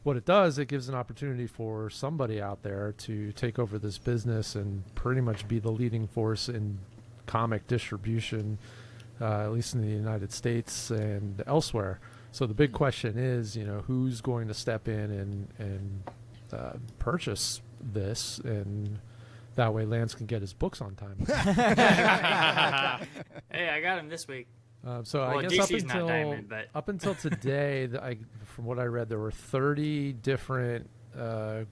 what it does, it gives an opportunity for somebody out there to take over this business and pretty much be the leading force in comic distribution, at least in the United States and elsewhere. So the big question is, who's going to step in and purchase this, and that way Lance can get his books on time. Hey, I got him this week. So Well, I guess DC's not Diamond, but- up until today, from what I read, there were 30 different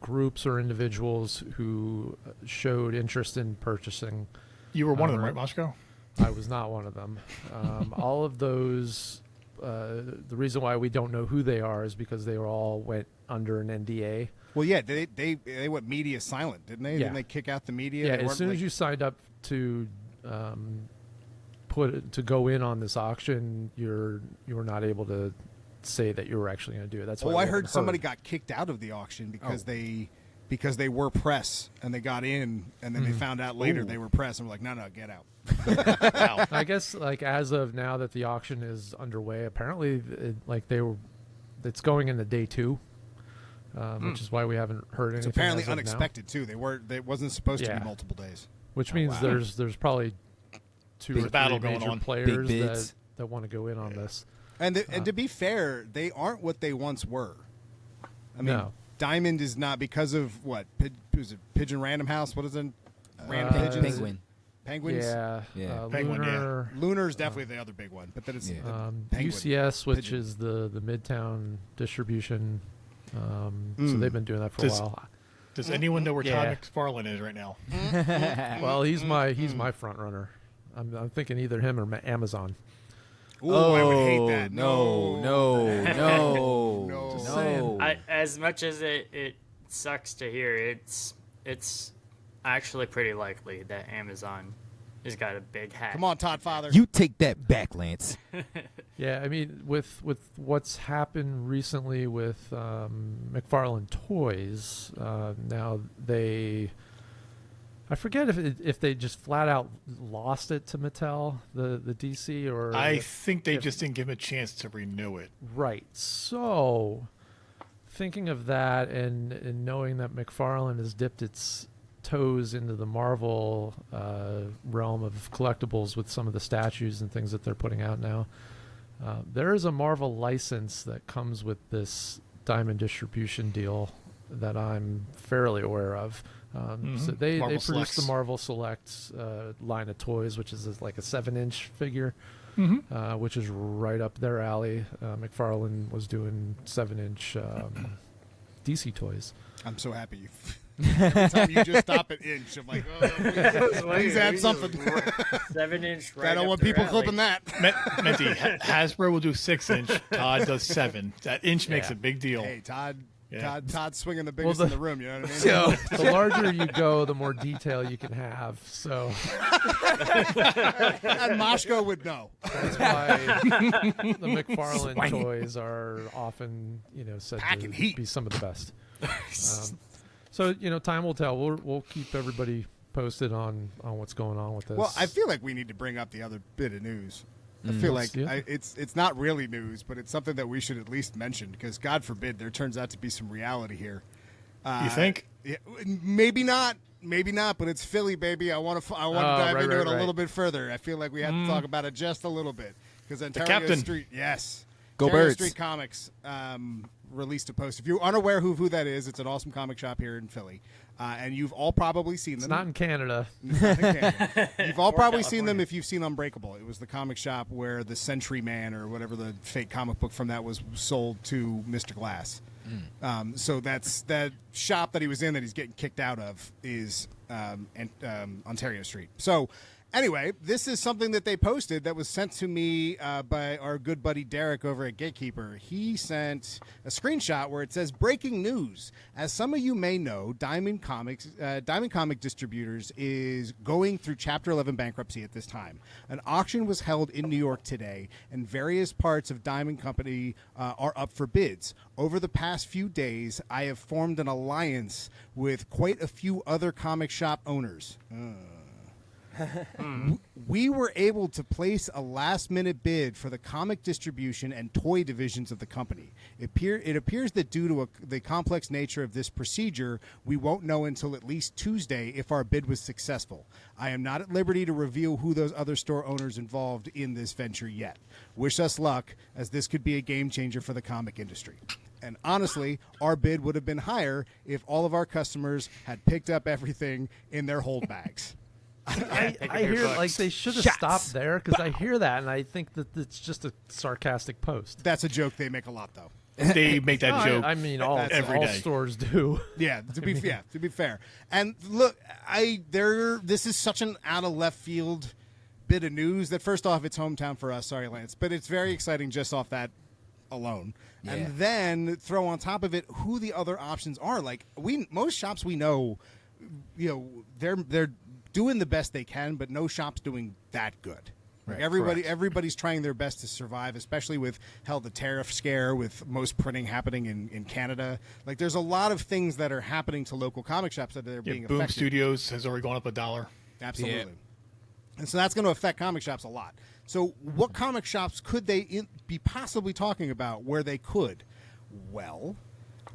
groups or individuals who showed interest in purchasing. You were one of them, right, Alright. Moshko? I was not one of them. All of those, the reason why we don't know who they are is because they all went under an NDA. Well, yeah, they went media silent, didn't they? Yeah. Didn't they kick out the media? Yeah, They as weren't, soon like- as you signed up to to go in on this auction, you were not able to say that you were actually going to do it. That's why Oh, we I heard haven't somebody got kicked out of the auction because they were press and they got in and then they found out later they were press and were like, no, get out. Wow. I guess like as of now that the auction is underway, apparently it's going into day 2, which is why we haven't heard It's anything. apparently as of now. unexpected too. It wasn't supposed to Yeah. be multiple days. Which means there's probably 2 or 3 battle going major on. players Big bids. that want to go in on this. And to be fair, they aren't what they once were. I mean, No. Diamond is not because of what? Was it Pigeon Random House? What is it? Random pigeons? Penguin. Penguins? Yeah, Yeah. Penguin, yeah. Lunar, Lunar's definitely the other big one, but then it's Yeah. Penguin. UCS, which Pigeon. is the Midtown distribution. So Mm. they've been doing that for a while. Does anyone know where Yeah. Todd McFarlane is right now? Well, he's my front runner. I'm thinking either him or Amazon. Ooh, I would hate that. No. No. Just No. saying. As much as it sucks to hear, it's actually pretty likely that Amazon has got a big hat. Come on, Todd Father. You take that back, Lance. Yeah, I mean, with what's happened recently with McFarlane Toys, now I forget if they just flat out lost it to Mattel, the DC, or I think they just didn't give him a chance to renew it. right. So, thinking of that and knowing that McFarlane has dipped its toes into the Marvel realm of collectibles with some of the statues and things that they're putting out now, there is a Marvel license that comes with this Diamond distribution deal that I'm fairly aware of. So they Marvel produced Selects. the Marvel Select line of toys, which is like a 7-inch figure, which is right up their alley. McFarlane was doing 7-inch DC toys. I'm so happy you. Every time you just stop at inch, I'm like, oh, please add something. 7-inch. Right I don't up want their people alley. clipping that. Menti, Hasbro will do 6-inch. Todd does 7. That inch makes a big deal. Hey, Todd. Yeah. Todd's swinging the biggest the- in the room. You know what I mean? The larger you go, the more detail you can have. So And Moshko would know. that's why the McFarlane toys are often, said Packing to heat. be some of the best. So time will tell. We'll keep everybody posted on what's going on with this. Well, I feel like we need to bring up the other bit of news. I feel like Yeah. it's not really news, but it's something that we should at least mention because God forbid there turns out to be some reality here. You think? Yeah, maybe not, but it's Philly, baby. I want to dive into it a little bit further. I feel like we have to talk about it just a little bit because Ontario captain. Street, yes, Go Ontario Birds. Street Comics released a post. If you're unaware who that is, it's an awesome comic shop here in Philly, and you've all probably seen it's them. not in Canada. It's not in Canada. You've all probably seen California. them if you've seen Unbreakable. It was the comic shop where the Century Man or whatever the fake comic book from that was sold to Mr. Glass. So that's that shop that he was in that he's getting kicked out of is Ontario Street. So anyway, this is something that they posted that was sent to me by our good buddy Derek over at Gatekeeper. He sent a screenshot where it says, "Breaking news. As some of you may know, Diamond Comic Distributors is going through Chapter 11 bankruptcy at this time. An auction was held in New York today, and various parts of Diamond Company are up for bids. Over the past few days, I have formed an alliance with quite a few other comic shop owners." We were able to place a last-minute bid for the comic distribution and toy divisions of the company. It appears that due to the complex nature of this procedure, we won't know until at least Tuesday if our bid was successful. I am not at liberty to reveal who those other store owners involved in this venture yet. Wish us luck, as this could be a game changer for the comic industry. And honestly, our bid would have been higher if all of our customers had picked up everything in their hold bags. I up your hear books. like they should have Shots. stopped there because I hear that and I think that it's just a sarcastic post. That's a joke they make a lot, though. They make that No, joke. I mean, all every day. stores do. Yeah, to be fair. And look, this is such an out of left field bit of news that first off, it's hometown for us. Sorry, Lance, but it's very exciting just off that alone, Yeah. and then throw on top of it who the other options are. Like most shops we know, they're doing the best they can, but no shop's doing that good. Like Right, everybody's trying their best to survive, especially with the tariff scare, with most printing happening in Canada. Like there's a lot of things that are happening to local comic shops that are being Boom affected. Studios has already gone up $1. Absolutely. Yeah. And so that's going to affect comic shops a lot. So what comic shops could they be possibly talking about where they could? Well,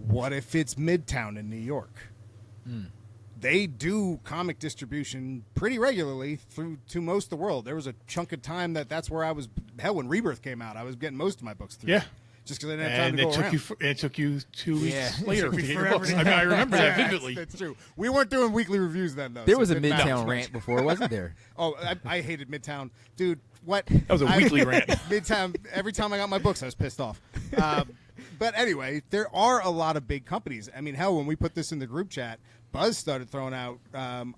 what if it's Midtown in New York? They do comic distribution pretty regularly to most of the world. There was a chunk of time that's where I was. Hell, when Rebirth came out, I was getting most of my books through. Yeah. Just because I didn't have time to go around. It took you 2 weeks Yeah. later to me get your forever books. to I mean, I remember that Yeah, vividly. That's true. We weren't doing weekly reviews then, though. There so was it a didn't matter Midtown much. rant before, wasn't there? Oh, I hated Midtown, dude. What? That was a weekly rant. Midtown. Every time I got my books, I was pissed off. But anyway, there are a lot of big companies. I mean, hell, when we put this in the group chat, Buzz started throwing out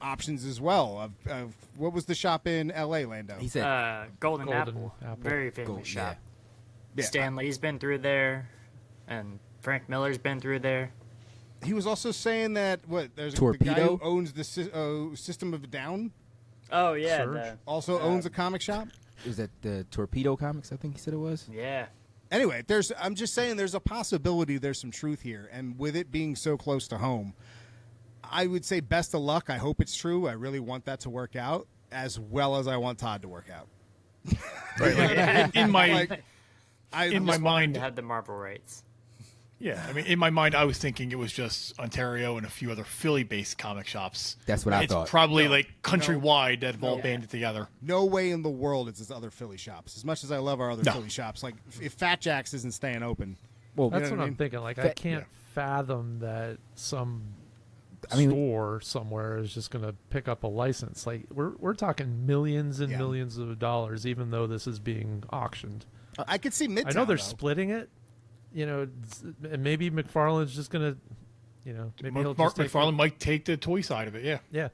options as well. Of what was the shop in L.A., Lando? He said, Golden, Golden Apple. Apple. Very famous Gold, shop. Yeah. Stan Lee's been through there, and Frank Miller's been through there. He was also saying that there's the guy Torpedo? who owns the System of a Down Oh yeah, Surge? also owns a comic shop. was that the Torpedo Comics, I think he said it was? yeah. Anyway, I'm just saying there's a possibility there's some truth here, and with it being so close to home, I would say best of luck. I hope it's true. I really want that to work out, as well as I want Todd to work out. Right. Like, in my Like, in my mind, To have the Marvel rights. yeah. I mean, in my mind, I was thinking it was just Ontario and a few other Philly-based comic shops. That's what I it's thought. probably like countrywide that have all Yeah. banded together. no way in the world it's this other Philly shops. As much as I love our other No. Philly shops, like if Fat Jack's isn't staying open, Well, That's know what what I I'm mean? thinking. Like, I Fa- can't fathom that some I mean- store somewhere is just going to pick up a license. Like, we're talking millions and Yeah. millions of dollars, even though this is being auctioned. I could see Midtown. I know they're though. splitting it, and maybe McFarlane's just going to, maybe he'll Mark just take McFarlane might take the toy side of it. Yeah. Yeah,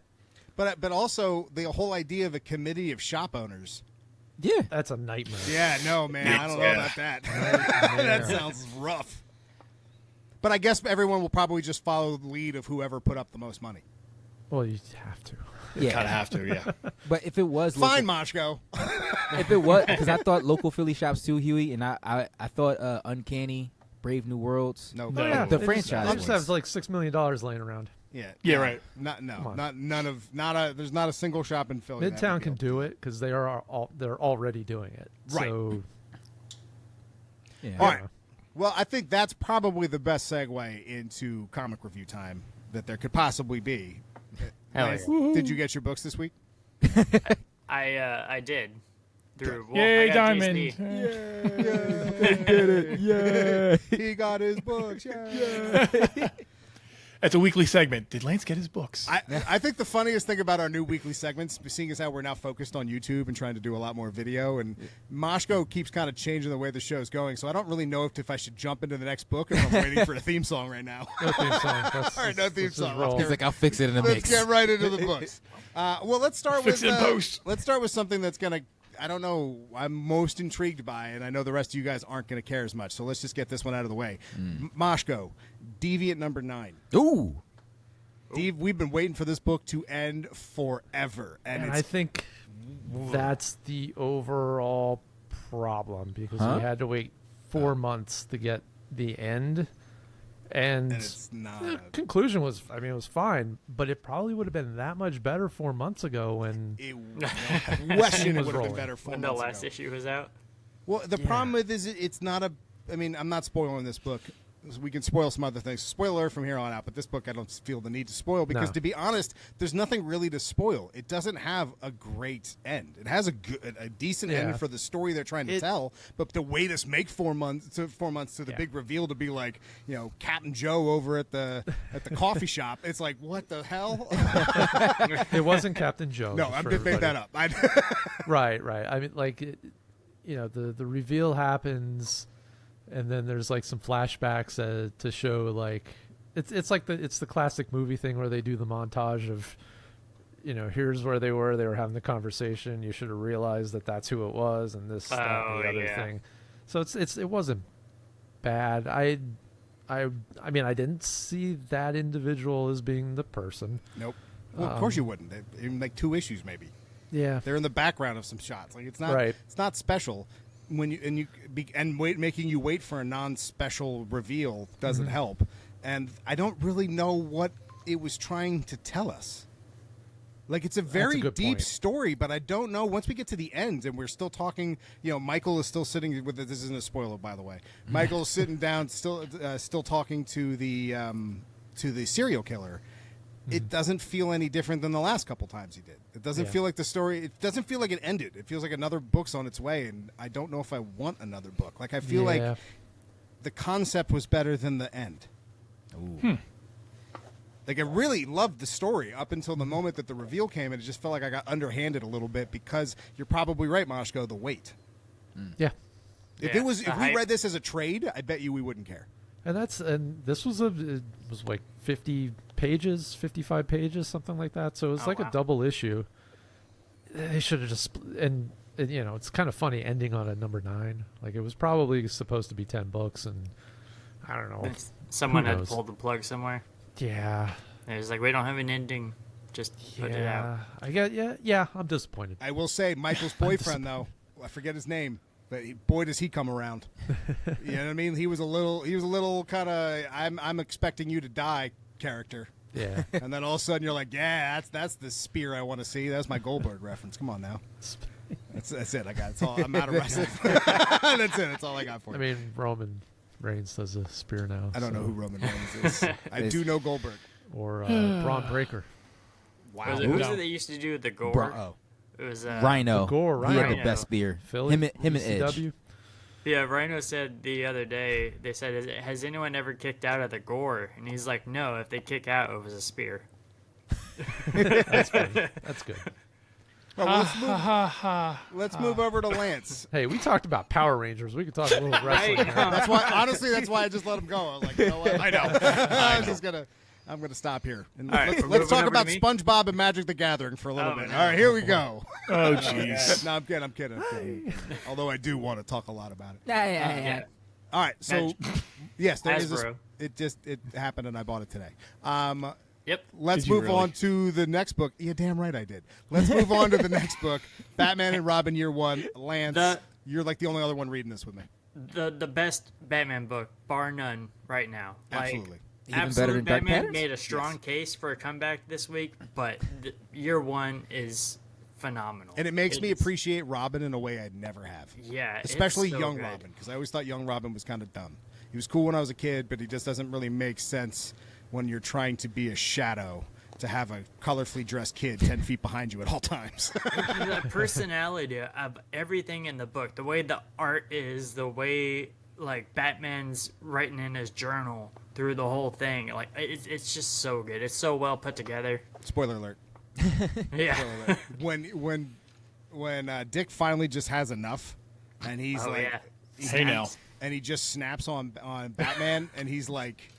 But also the whole idea of a committee of shop owners. yeah. that's a nightmare. Yeah, no, man, I don't know Yeah. about that. That sounds rough. But I guess everyone will probably just follow the lead of whoever put up the most money. Well, you have to. Yeah. Kind of have to. Yeah. But if it was Fine, local, Moshko. if it was, because I thought local Philly shops too, Huey, and I thought Uncanny, Brave New Worlds. No, No. Oh, yeah, The they franchise They just ones. have like $6 million laying around. Yeah. Yeah, no, right. Come on. There's not a single shop in Philly. that Midtown would be can able to do it because they're already doing it. Right. So, Yeah. All right. Well, I think that's probably the best segue into comic review time that there could possibly be. Hell Lance, yeah. Did you get your books this week? I did. Through Yay, I got Diamond. Disney. Yeah. He got his books. Yeah. It's a weekly segment. Did Lance get his books? I think the funniest thing about our new weekly segments, seeing as how we're now focused on YouTube and trying to do a lot more video, and Moshko keeps kind of changing the way the show's going, so I don't really know if I should jump into the next book or if I'm waiting for a theme song right now. no theme song. All right, no theme song. Roll. He's like, I'll fix it in a Let's mix. get right into the books. Well, let's start Fix with it in post. let's start with something that's gonna. I don't know. I'm most intrigued by, and I know the rest of you guys aren't going to care as much. So let's just get this one out of the way. Moshko, Deviant number 9. Ooh. Steve, we've been waiting for this book to end forever, and And it's I think that's the overall problem because Huh? we had to wait 4 months to get the end. And it's not. the conclusion was, I mean, it was fine, but it probably would have been that much better 4 months ago when No question it was would have been rolling. better 4 When the months last ago. issue was out. Well, the problem with is it's not a. I mean, I'm not spoiling this book. We can spoil some other things. Spoiler from here on out, but this book I don't feel the need to spoil because, No. to be honest, there's nothing really to spoil. It doesn't have a great end. It has a decent Yeah. end for the story they're trying to tell, but to wait us make 4 months to the Yeah. big reveal to be like, Captain Joe over at the coffee shop. It's like, what the hell? it wasn't Captain Joe. No, just I'm for just made everybody. that up. Right. I mean, like, the reveal happens, and then there's like some flashbacks to show like it's like the classic movie thing where they do the montage of, here's where they were having the conversation. You should have realized that that's who it was, and this, that, and the Oh, other yeah. thing. So it wasn't bad. I mean, I didn't see that individual as being the person. Nope. Well, of course you wouldn't. In like 2 issues, maybe. Yeah. They're in the background of some shots. Like it's not. Right. It's not special. Making you wait for a non-special reveal doesn't help. And I don't really know what it was trying to tell us. Like, it's a very good deep point. story, but I don't know. Once we get to the end and we're still talking, Michael is still sitting with this isn't a spoiler, by the way. Michael's sitting down, still talking to the serial killer. It doesn't feel any different than the last couple times he did. It doesn't feel like the story. It doesn't feel like it ended. It feels like another book's on its way, and I don't know if I want another book. Like, I feel like the concept was better than the end. Ooh. Like, I really loved the story up until the moment that the reveal came, and it just felt like I got underhanded a little bit because you're probably right, Moshko, the weight. Yeah. If Yeah, we read this as a trade, I bet you we wouldn't care. And this was it was like 50 pages, 55 pages, something like that. So it was Oh, like wow. a double issue. They should have just and it's kind of funny ending on a number 9. Like, it was probably supposed to be 10 books, and I don't know. Someone Who had knows? pulled the plug somewhere. Yeah. It was like, we don't have an ending. Just put it out. I get yeah, I'm disappointed. I will say, Michael's boyfriend, though, I forget his name, but boy, does he come around. You know what I mean? He was a little kind of, I'm expecting you to die character. Yeah. And then all of a sudden you're like, yeah, that's the spear I want to see. That's my Goldberg reference. Come on now. That's it. I'm out of wrestling. That's it. That's all I got for you. I mean, Roman Reigns does a spear now. I don't know who Roman Reigns is. I do know Goldberg. Or Braun Breaker. Wow. Who was it that used to do the gore? It was Rhino. Gore, He had Rhino. the best spear. Philly, Him and Edge. ECW. Yeah, Rhino said the other day, they said, has anyone ever kicked out of the gore? And he's like, no, if they kick out, it was a spear. That's funny. That's good. Well, let's move over to Lance. Hey, we talked about Power Rangers. We could talk a little wrestling. Right. here. That's why, honestly, I just let him go. I was like, you know what? I know. I'm gonna stop here. And All right, let's we're talk moving over about to me? SpongeBob and Magic the Gathering for a little Oh, bit. no. All right, here we go. Oh, jeez. No, I'm kidding. Although I do want to talk a lot about it. Yeah. All right, so yes, there is. Hasbro. It happened, and I bought it today. Yep. Let's Did you move really? on to the next book. Yeah, damn right I did. Let's move on to the next book, Batman and Robin Year One. Lance, you're like the only other one reading this with me. The best Batman book, bar none, right now. Absolutely. Even Absolute better than Dark Batman Matters? made a strong case for a comeback this week, but Year One is phenomenal. And it makes me It's- appreciate Robin in a way I'd never have. Yeah, it's Especially so young good. Robin, because I always thought young Robin was kind of dumb. He was cool when I was a kid, but he just doesn't really make sense when you're trying to be a shadow to have a colorfully dressed kid 10 feet behind you at all times. The personality of everything in the book, the way the art is, the way like Batman's writing in his journal through the whole thing, like it's just so good. It's so well put together. Spoiler alert. Yeah. Spoiler alert. When Dick finally just has enough, and he's Oh, like, yeah. Hey, now. and he just snaps on Batman, and he's like,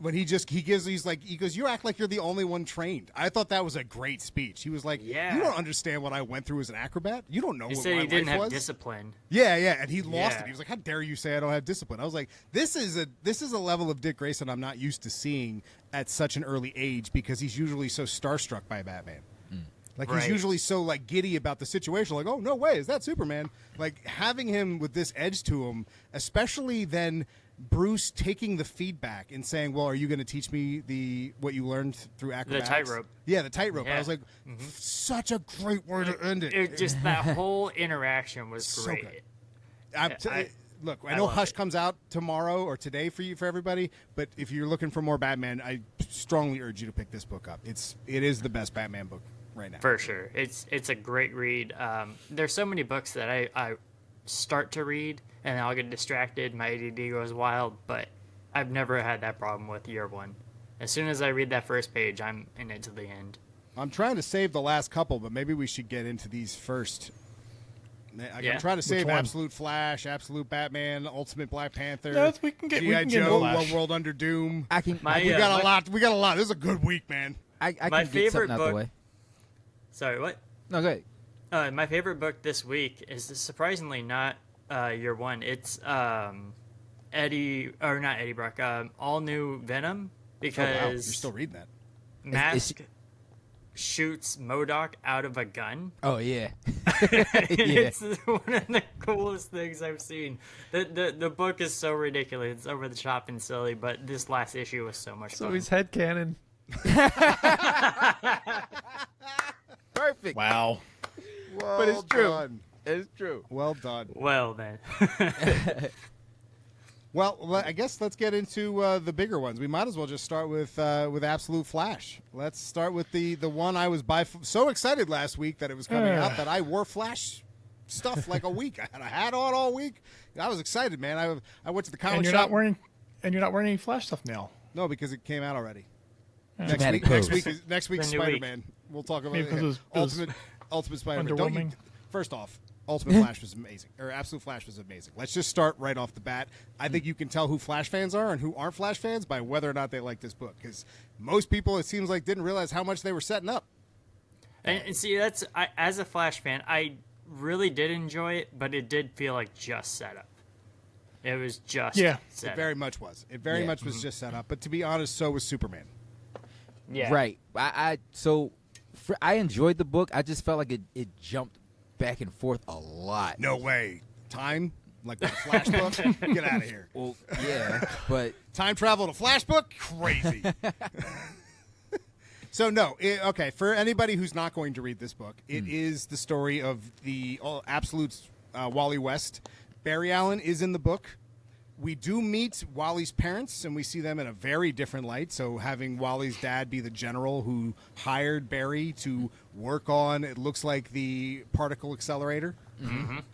when he goes, you act like you're the only one trained. I thought that was a great speech. He was like, Yeah. you don't understand what I went through as an acrobat. You don't know He what said my he didn't life have was. discipline. Yeah, and he lost Yeah. it. He was like, how dare you say I don't have discipline? I was like, this is a level of Dick Grayson I'm not used to seeing at such an early age, because he's usually so starstruck by Batman. Like, he's Right. usually so, like, giddy about the situation. Like, oh, no way, is that Superman? Like, having him with this edge to him, especially then Bruce taking the feedback and saying, well, are you going to teach me what you learned through acrobatics? tightrope. Yeah, the tightrope. Yeah. I was like, such a great way to end it. It just that whole interaction was So great. good. Look, I I know love Hush it. comes out tomorrow or today for everybody, but if you're looking for more Batman, I strongly urge you to pick this book up. It is the best Batman book right now. For sure. It's a great read. There's so many books that I start to read and I'll get distracted. My ADD goes wild, but I've never had that problem with Year One. As soon as I read that first page, I'm in it to the end. I'm trying to save the last couple, but maybe we should get into these first. I'm Yeah. trying to save one? Absolute Flash, Absolute Batman, Ultimate Black Panther, No, we can get G.I. into Joe, Flash. One World Under Doom. I can. My- We got a my- lot. We got a lot. This is a good week, man. I my can get favorite something out the book- way. Sorry, what? No, go ahead. My favorite book this week is surprisingly not Year One. It's not Eddie Brock, all new Venom Oh, because wow. You're still reading that. Mask shoots MODOK out of a gun. Oh yeah. It's one of the coolest things I've seen. The book is so ridiculous. It's over the top and silly, but this last issue was so much So fun. he's headcanon. Perfect. Wow. Well But it's true. done. It's true. Well done. Well then. Well, I guess let's get into the bigger ones. We might as well just start with Absolute Flash. Let's start with the one I was so excited last week that it was coming out that I wore Flash stuff like a week. I had a hat on all week. I was excited, man. I went to the comic And you're shop. not wearing any Flash stuff now. No, because it came out already. Dramatic Next pose. week, next week's The new week. Spider-Man. We'll talk about Maybe because it was Ultimate Spider-Man. Don't you, underwhelming. first off, Ultimate Flash was amazing, or Absolute Flash was amazing. Let's just start right off the bat. I think you can tell who Flash fans are and who aren't Flash fans by whether or not they like this book, because most people, it seems like, didn't realize how much they were setting up. And see, as a Flash fan, I really did enjoy it, but it did feel like just setup. It was just Yeah. setup. It very much was. It very Yeah. much was just set up. But to be honest, so was Superman. Yeah. Right. I enjoyed the book. I just felt like it jumped back and forth a lot. No way. Time? Like the Flash book? Get out of here. Well, yeah, but Time travel to Flash book? Crazy. So, no. Okay, for anybody who's not going to read this book, it is the story of the Absolute Wally West. Barry Allen is in the book. We do meet Wally's parents, and we see them in a very different light. So having Wally's dad be the general who hired Barry to work on, it looks like the particle accelerator.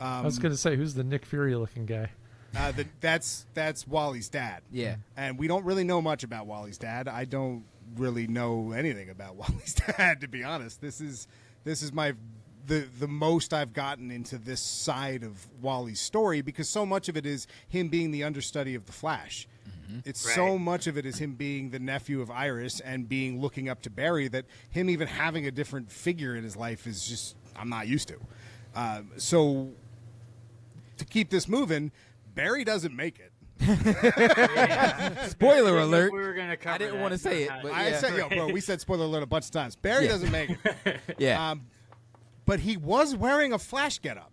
I was going to say, who's the Nick Fury looking guy? That's Wally's dad. yeah. And we don't really know much about Wally's dad. I don't really know anything about Wally's dad, to be honest. This is my the most I've gotten into this side of Wally's story, because so much of it is him being the understudy of the Flash. It's so Right. much of it is him being the nephew of Iris and being looking up to Barry, that him even having a different figure in his life is just, I'm not used to. So to keep this moving, Barry doesn't make it. Spoiler I think alert. we were gonna cover I didn't that want to say it, sometime. but I yeah. said, bro, we said spoiler alert a bunch of times. Barry Yeah. doesn't make it. Yeah. But he was wearing a Flash getup.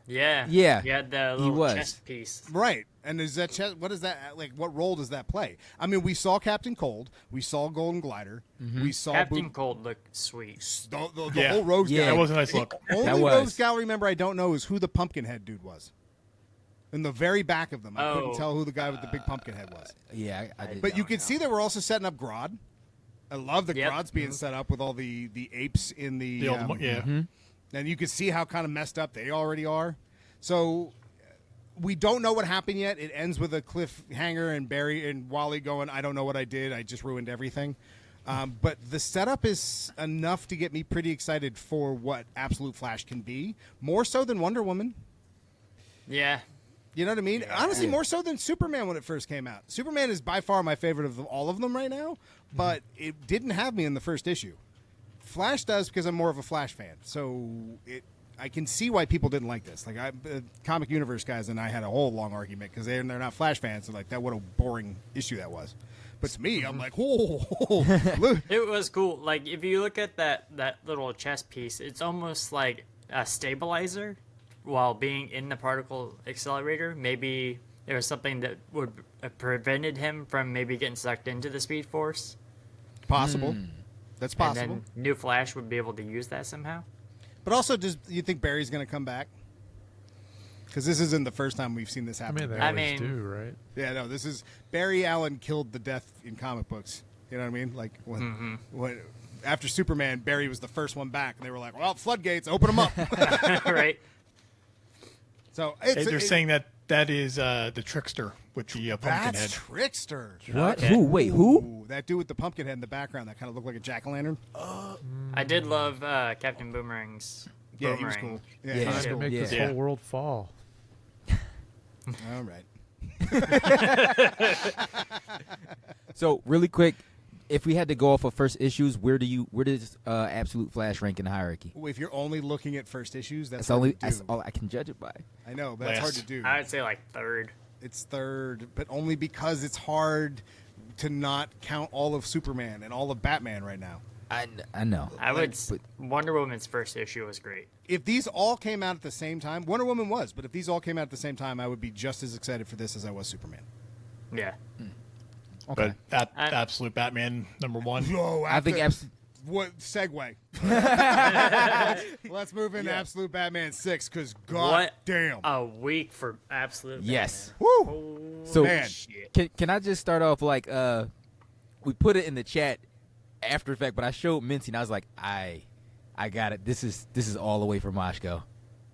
Yeah. Yeah, He had the he little was. chest piece. Right. And is that what is that like? What role does that play? I mean, we saw Captain Cold, we saw Golden Glider, we saw Captain Cold looked sweet. the Yeah. whole Rogues Yeah. Gallery. That was a nice look. Only That was. Rogues Gallery member I don't know is who the Pumpkinhead dude was. In the very back of them, I couldn't Oh. tell who the guy with the big pumpkin head was. Yeah, I did. But you don't can know. see they were also setting up Grodd. I love the Yep. Grodd's being set up with all the apes in the. The old, yeah. And you can see how kind of messed up they already are. So we don't know what happened yet. It ends with a cliffhanger and Barry and Wally going, I don't know what I did. I just ruined everything. But the setup is enough to get me pretty excited for what Absolute Flash can be. More so than Wonder Woman. Yeah. You know what I mean? Honestly, more so than Superman when it first came out. Superman is by far my favorite of all of them right now, but it didn't have me in the first issue. Flash does, because I'm more of a Flash fan. So I can see why people didn't like this. Like, Comic Universe guys and I had a whole long argument because they're not Flash fans. So like, that what a boring issue that was. But to me, I'm like, oh, look. It was cool. Like, if you look at that little chest piece, it's almost like a stabilizer while being in the particle accelerator. Maybe there was something that would have prevented him from maybe getting sucked into the Speed Force. Possible. That's possible. And then New Flash would be able to use that somehow. But also, do you think Barry's going to come back? Because this isn't the first time we've seen this I happen. mean, they I always mean- do, right? Yeah, no, this is Barry Allen killed the death in comic books. You know what I mean? Like when after Superman, Barry was the first one back, and they were like, "Well, floodgates, open them up." Right? So They're saying that is the trickster with the pumpkin that's head. Trickster. What? Okay. Who? Wait, who? Ooh, that dude with the pumpkin head in the background that kind of looked like a jack-o'-lantern. I did love Captain Boomerang's. Yeah, he was Boomerang. cool. Yeah, Yeah. he Time was to cool. make Yeah. this Yeah. whole world fall. All right. So really quick, if we had to go off of first issues, where does Absolute Flash rank in the hierarchy? If you're only looking at first issues, that's That's hard to that's do. all I can judge it by. I know, but that's hard to do. I would say like third. It's third, but only because it's hard to not count all of Superman and all of Batman right now. I know. Wonder Woman's first issue was great. If these all came out at the same time, Wonder Woman was, but if these all came out at the same time, I would be just as excited for this as I was Superman. Yeah. Okay. But Absolute Batman #1. No, I think what segue? Let's move into Absolute Batman 6 because god damn, a week for Absolute yes. Batman. Woo! So Man. can I just start off like we put it in the chat after effect, but I showed Mincy and I was like, I got it. This is all the way from Moshko.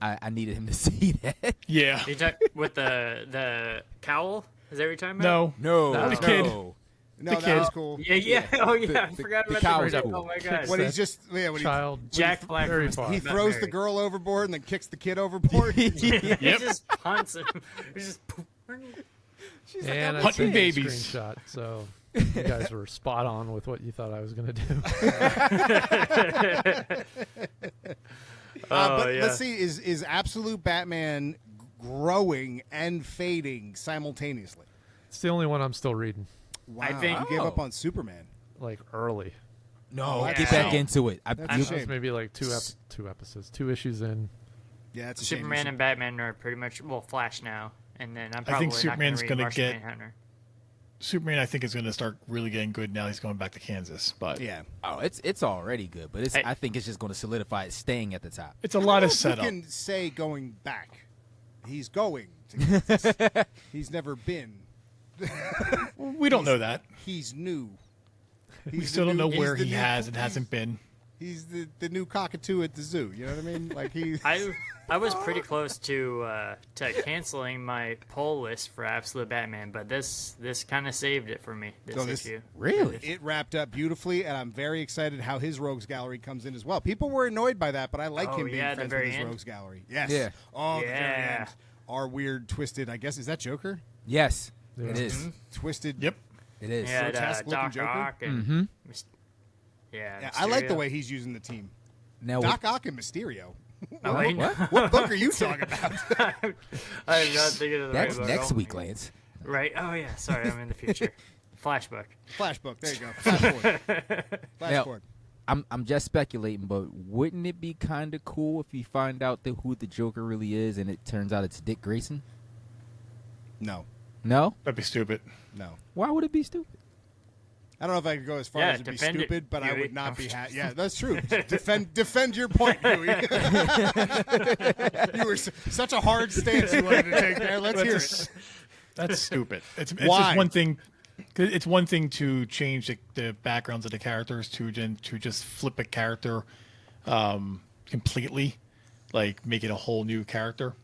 I needed him to see that. Yeah. You talk with the cowl? Is that what you're talking about? No, The kid. No, The that kid. was cool. Yeah. Oh yeah, I forgot the about cowl the was bridge. cool. Oh my god. When he's just when Child. Jack Black very was far. he not throws the married. girl overboard and then kicks the kid overboard. He Yep. just punts him. He's just And I Hunting sent you a babies. screenshot, so you guys were spot on with what you thought I was going to do. But let's see, is Absolute Batman growing and fading simultaneously? It's the only one I'm still reading, Wow, I think- you gave up on Superman. like early. No, that's get a back shame. into it. That's a It was shame. maybe like two episodes, 2 issues in. Yeah, it's a shame. Superman and Batman are pretty much Flash now, and then I'm I probably think Superman's not gonna going to read get- Martian Manhunter. Superman, I think, is going to start really getting good now. He's going back to Kansas, but Yeah, Oh, it's already good, but Hey. I think it's just going to solidify it staying at the top. it's a lot of We setup. can say going back. He's going to Kansas. He's never been. We don't know that. He's new. We He's still the don't know new- where he's he the has new- and hasn't been. He's the new cockatoo at the zoo. You know what I mean? Like he. I was pretty close to canceling my poll list for Absolute Batman, but this kind of saved it for me. This So this- issue. Really? It wrapped up beautifully, and I'm very excited how his rogues gallery comes in as well. People were annoyed by that, but I like Oh, him being yeah, at the friends very with his end? rogues gallery. Yes. Yeah. Oh, the very Yeah. end. Our weird, twisted. I guess is that Joker? Yes, Yeah. it is. Twisted. Yep. It is. Yeah, grotesque-looking Doc Joker? Ock and Mm-hmm. Yeah, I like the Mysterio. way he's using the team. Now, Doc Ock and Mysterio. Oh, wait, no. What book are you talking about? I'm not thinking of the that's right book. next Oh, week, Lance. Right? Oh yeah. Sorry, I'm in the future. Flashbook. Flash book. There you go. Flash forward. Flash Now- forward. I'm just speculating, but wouldn't it be kind of cool if you find out who the Joker really is, and it turns out it's Dick Grayson? No. No. That'd be stupid. No. Why would it be stupid? I don't know if I could go as far Yeah, as to be defend it, stupid, but I Huey. would not be happy. Yeah, that's true. defend your point, Huey. You were such a hard stance you wanted to take there. Let's hear it. That's stupid. It's Why? just one thing. 'Cause it's one thing to change the backgrounds of the characters to just flip a character completely, like make it a whole new character.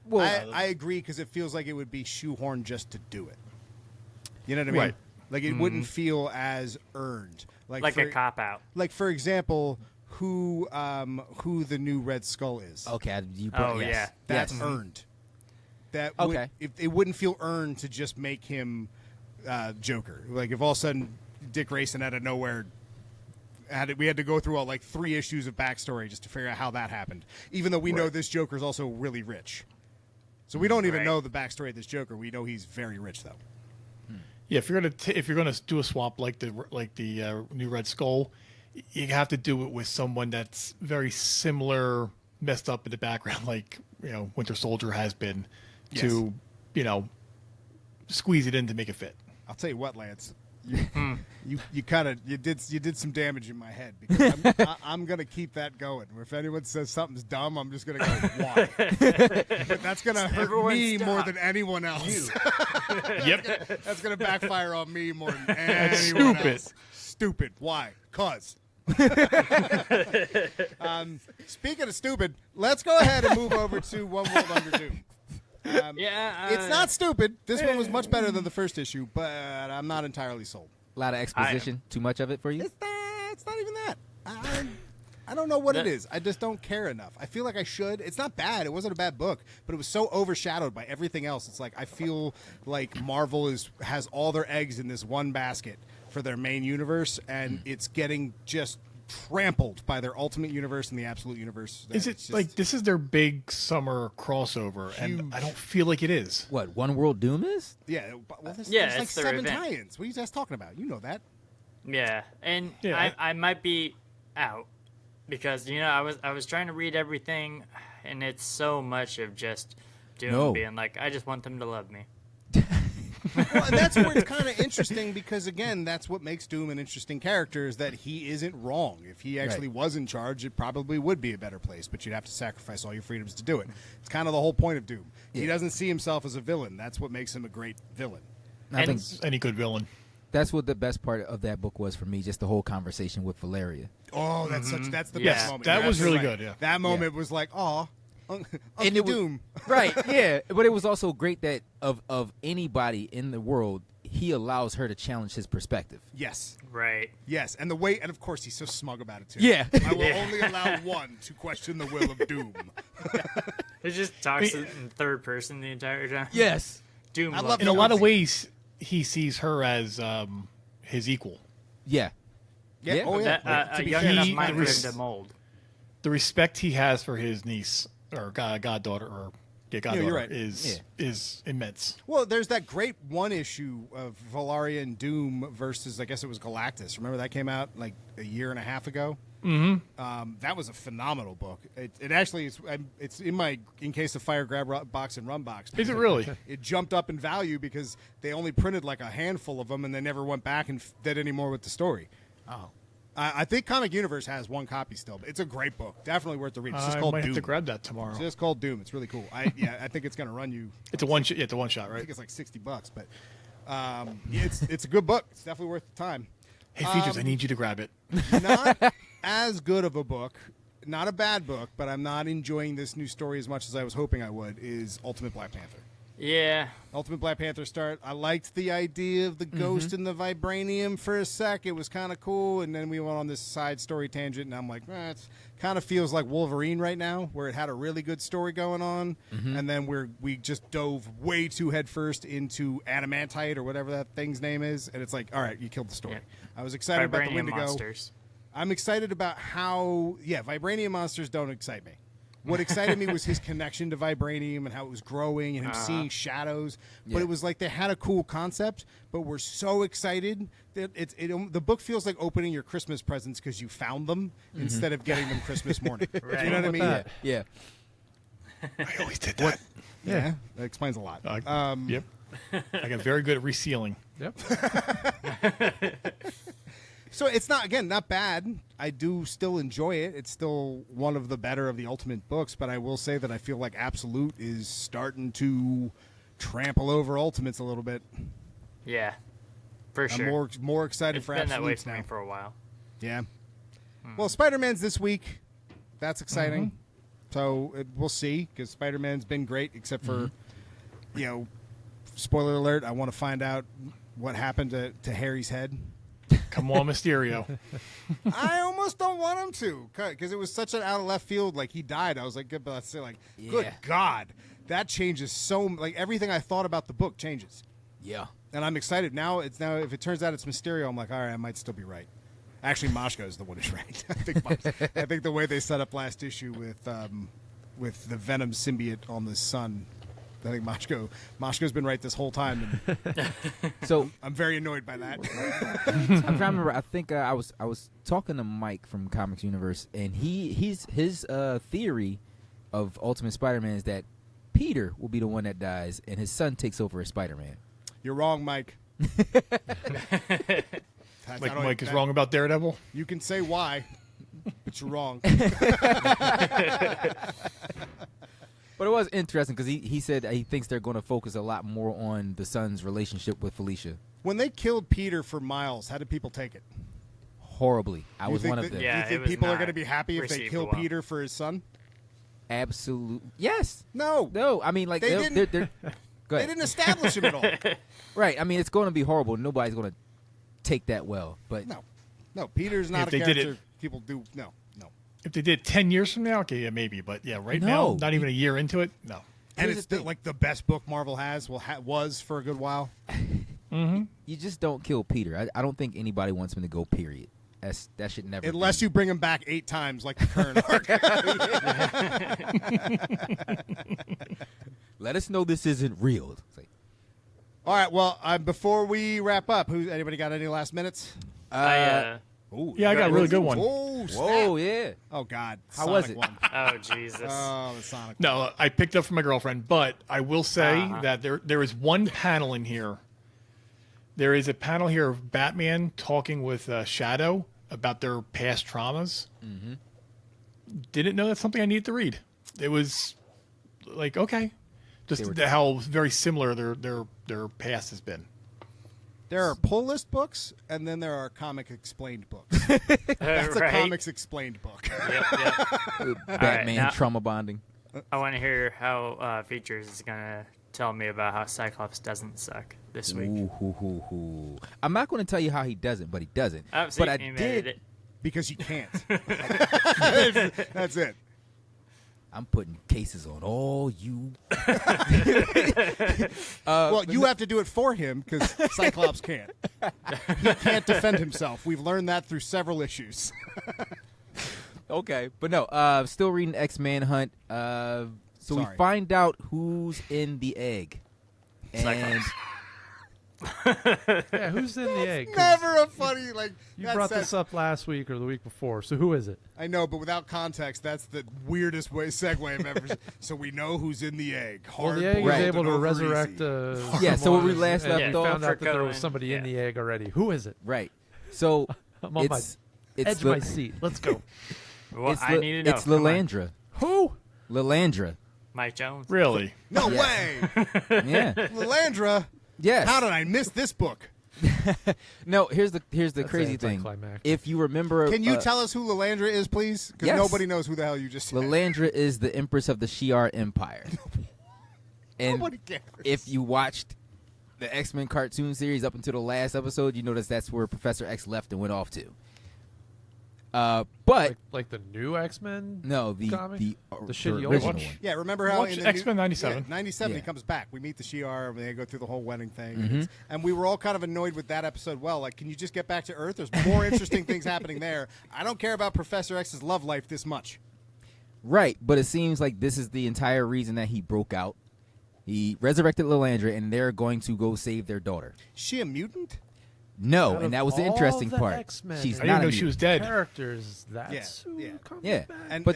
Well, I agree because it feels like it would be shoehorned just to do it. You know what I mean? Right. Like it wouldn't feel as earned. Like a cop out. Like for example, who the new Red Skull is. okay. Oh, yes. yeah. That's yes. earned. That Okay. it wouldn't feel earned to just make him Joker. Like if all of a sudden Dick Grayson out of nowhere we had to go through all like 3 issues of backstory just to figure out how that happened. Even though we know this Joker's also really rich, so we don't even Right. know the backstory of this Joker. We know he's very rich though. Yeah, if you're gonna do a swap like the new Red Skull, you have to do it with someone that's very similar, messed up in the background, like Winter Soldier has been, to squeeze it in to make it fit. I'll tell you what, Lance. You did some damage in my head because I'm gonna keep that going. If anyone says something's dumb, I'm just gonna go why. But that's gonna hurt Everyone me stop. more than anyone else. Yep. That's gonna backfire on me more than anyone stupid. else. Stupid. Why? Cause. Speaking of stupid, let's go ahead and move over to One World Under Doom. It's not stupid. This one was much better than the first issue, but I'm not entirely sold. A lot of exposition. Too much of it for you? It's not even that. I don't know what it is. I just don't care enough. I feel like I should. It's not bad. It wasn't a bad book, but it was so overshadowed by everything else. It's like I feel like Marvel has all their eggs in this one basket for their main universe, and it's getting just trampled by their Ultimate Universe and the Absolute Universe. Is it like this is their big summer crossover, and I don't feel like it is. What, One World Doom is? Yeah, well, there's Yeah, like it's their 7 event. tie-ins. What are you guys talking about? You know that. Yeah, and Yeah. I might be out because I was trying to read everything, and it's so much of just Doom being like, I just want them to love me. Well, and that's where it's kind of interesting because, again, that's what makes Doom an interesting character is that he isn't wrong. If he actually was in charge, it probably would be a better place, but you'd have to sacrifice all your freedoms to do it. It's kind of the whole point of Doom. He doesn't see himself as a villain. That's what makes him a great villain. I think Any good villain. that's what the best part of that book was for me, just the whole conversation with Valeria. Oh, that's that's the Yeah. best moment. That You're was really absolutely good, yeah. That moment was like, aw, And Uncle it was- Doom. Right, yeah. But it was also great that of anybody in the world, he allows her to challenge his perspective. Yes. Right. Yes, and the way, and of course, he's so smug about it too. Yeah. I will only allow one to question the will of Doom. He just talks in third person the entire time. Yes. Doom. I love loves In a him. lot of ways, he sees her as his equal. Yeah. Yeah. Oh yeah. That, To a be young fair, enough he- mind for him res- to mold. The respect he has for his niece or goddaughter or goddaughter you're right. is immense. Well, there's that great one issue of Valaria and Doom versus, I guess it was Galactus. Remember that came out like a year and a half ago? Mm-hmm. That was a phenomenal book. It actually is. It's in my in case of fire grab box and run box. Is it really? It jumped up in value because they only printed like a handful of them and they never went back and did any more with the story. Oh. I think Comic Universe has one copy still, but it's a great book. Definitely worth the read. It's just I called might Doom. have to grab that tomorrow. It's just called Doom. It's really cool. I think it's going to run you. It's a one. Yeah, it's a one shot, I right? think it's like $60, but it's a good book. It's definitely worth the time. Hey, Features, I need you to grab it. Not as good of a book, not a bad book, but I'm not enjoying this new story as much as I was hoping I would. Is Ultimate Black Panther. Yeah. Ultimate Black Panther start. I liked the idea of the ghost and the vibranium for a sec. It was kind of cool, and then we went on this side story tangent, and I'm like, it kind of feels like Wolverine right now, where it had a really good story going on, and then we just dove way too headfirst into Adamantite or whatever that thing's name is, and it's like, all right, you killed the story. Yeah. I was excited about the Vibranium Wendigo. monsters. I'm excited about how, vibranium monsters don't excite me. What excited me was his connection to vibranium and how it was growing and him seeing shadows. But it was like they had a cool concept, but we're so excited that the book feels like opening your Christmas presents because you found them instead of getting them Christmas morning. Do you know what I mean? that? Yeah. I always did that. Yeah, that explains a lot. Yep. I got very good at resealing. Yep. So it's not bad. I do still enjoy it. It's still one of the better of the Ultimate books, but I will say that I feel like Absolute is starting to trample over Ultimates a little bit. Yeah. For sure. I'm more excited It's for been that way Absolutes for now. me for a while. Yeah. Well, Spider-Man's this week. That's exciting. So we'll see, because Spider-Man's been great, except for, spoiler alert, I want to find out what happened to Harry's head. Come on, Mysterio. I almost don't want him to, because it was such an out of left field. Like, he died. I was like, good, but let's say, like, good God. That changes so, like, everything I thought about the book changes. Yeah. And I'm excited. Now, if it turns out it's Mysterio, I'm like, all right, I might still be right. Actually, Moshko is the one who's right. I think the way they set up last issue with the Venom symbiote on the sun, I think Moshko's been right this whole time, and So I'm very annoyed by that. I'm trying to remember. I think I was talking to Mike from Comics Universe, and his theory of Ultimate Spider-Man is that Peter will be the one that dies, and his son takes over as Spider-Man. You're wrong, Mike. Like Mike is wrong about Daredevil. You can say why, but you're wrong. But it was interesting because he said that he thinks they're going to focus a lot more on the son's relationship with Felicia. When they killed Peter for Miles, how did people take it? Horribly. I You was think one of that- them. Yeah, you it think was people are not going to be happy if they received kill well. Peter for his son? Absolute. Yes. No. No. I mean, like They they're, didn't- they're, go They ahead. didn't establish him at all. Right. I mean, it's going to be horrible. Nobody's going to take that well. But No, Peter's not If a they did character it- people do. No. If they did 10 years from now, okay, yeah, maybe. But yeah, right No. now, not even a year into it, no. And Here's it's the thing. like the best book Marvel has. Was for a good while. you just don't kill Peter. I don't think anybody wants him to go, period. That should never. Unless you bring him back 8 times like the current arc. Let us know this isn't real. It's like, All right, well, before we wrap up, anybody got any last minutes? Ooh, Yeah, I got a really good one. Oh, snap. whoa, yeah. Oh, God. How Sonic was it? One. Oh Jesus. Oh, the Sonic No, I picked up from my girlfriend, but I will say that there is one panel in here. There is a panel here of Batman talking with Shadow about their past traumas. Mm-hmm. Didn't know that's something I needed to read. It was like, okay, just how very similar their past has been. There are pull list books, and then there are comic explained books. That's a Right. comics explained book. Yep. Batman now- trauma bonding. I want to hear how Features is gonna tell me about how Cyclops doesn't suck this week. Ooh. I'm not going to tell you how he doesn't, but he doesn't. Oh, see, but I he made did. it. Because you can't. That's it. I'm putting cases on all you. Well, you have to do it for him because Cyclops can't. He can't defend himself. We've learned that through several issues. Okay, but no. Still reading X-Man Hunt. So we Sorry. find out who's in the egg, and Cyclops. Yeah, who's in the egg? 'Cause Never a funny like. You that brought says- this up last week or the week before. So who is it? I know, but without context, that's the weirdest way segue I've ever seen. So we know who's in the egg. Well, Hard the egg is boiled able and to over resurrect. easy. Yeah, so when we someone, last and left you off- found out that there was Krakoan, somebody in yeah. the egg already. Who is it? right. So I'm on my it's edge of my seat. Let's go. Well, it's I need to know. it's Come on. Lilandra. Who? Lilandra. Mike Jones. Really? No Yeah. way, Yeah. Lilandra. Yes. How did I miss this book? No, here's the That's crazy thing. anticlimactic. If you remember, Can you tell us who Lilandra is, please? Because Yes. nobody knows who the hell you just said. Lilandra is the Empress of the Shi'ar Empire. And Nobody cares. if you watched the X-Men cartoon series up until the last episode, you notice that's where Professor X left and went off to. But Like the new X-Men? no, the comic? the shitty old original one? one. Yeah, remember how Watch in the X-Men 97. Yeah, 97 he Yeah. comes back. We meet the Shi'ar, and they go through the whole wedding thing. Mm-hmm. And we were all kind of annoyed with that episode. Well, like, can you just get back to Earth? There's more interesting things happening there. I don't care about Professor X's love life this much. Right, but it seems like this is the entire reason that he broke out. He resurrected Lilandra, and they're going to go save their daughter. Is she a mutant? No, Out and of that was the all interesting the part. X-Men She's and I not didn't know a she was mutant. dead. Characters. That's who yeah. comes Yeah. back. And, But-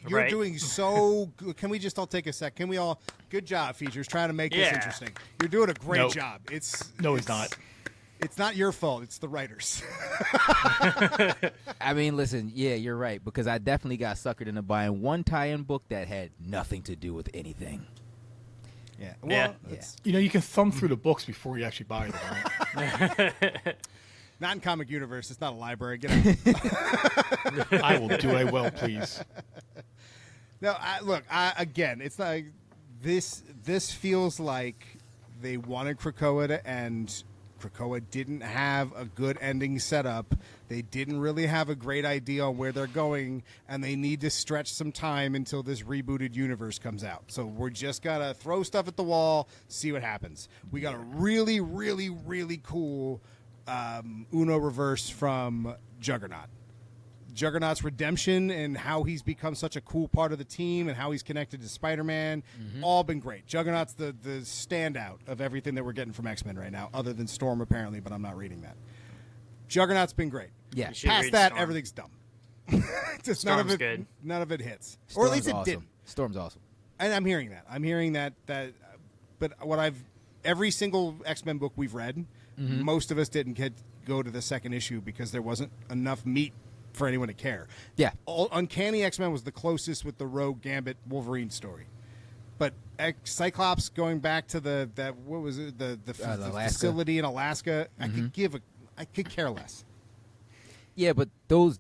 you're Right. doing so good. Can we just all take a sec? Can we all? Good job, Features, trying to make this Yeah. interesting. You're doing a great Nope. job. It's not. It's not your fault. It's the writers. I mean, listen, yeah, you're right, because I definitely got suckered into buying one tie-in book that had nothing to do with anything. Yeah. Yeah. Well, it's You know, you can thumb through the books before you actually buy them. Right? not in Comic Universe. It's not a library. Get out. I will do a well, please. No, again, it's not this. This feels like they wanted Krakoa to end. Krakoa didn't have a good ending set up. They didn't really have a great idea on where they're going, and they need to stretch some time until this rebooted universe comes out. So we're just gotta throw stuff at the wall, see what happens. We got a really, really, really cool Uno reverse from Juggernaut. Juggernaut's redemption and how he's become such a cool part of the team and how he's connected to Spider-Man, all been great. Juggernaut's the standout of everything that we're getting from X-Men right now, other than Storm apparently, but I'm not reading that. Juggernaut's been great. Yeah. You should Past read that, Storm. everything's dumb. Just none of Storm's it. good. None of it hits, or Storm's at least it awesome. didn't. Storm's awesome. And I'm hearing that. But every single X-Men book we've read, most of us didn't go to the second issue because there wasn't enough meat for anyone to care. Yeah. Uncanny X-Men was the closest with the Rogue Gambit Wolverine story. But Cyclops going back to the Alaska. facility in Alaska, I could care less. Yeah, but those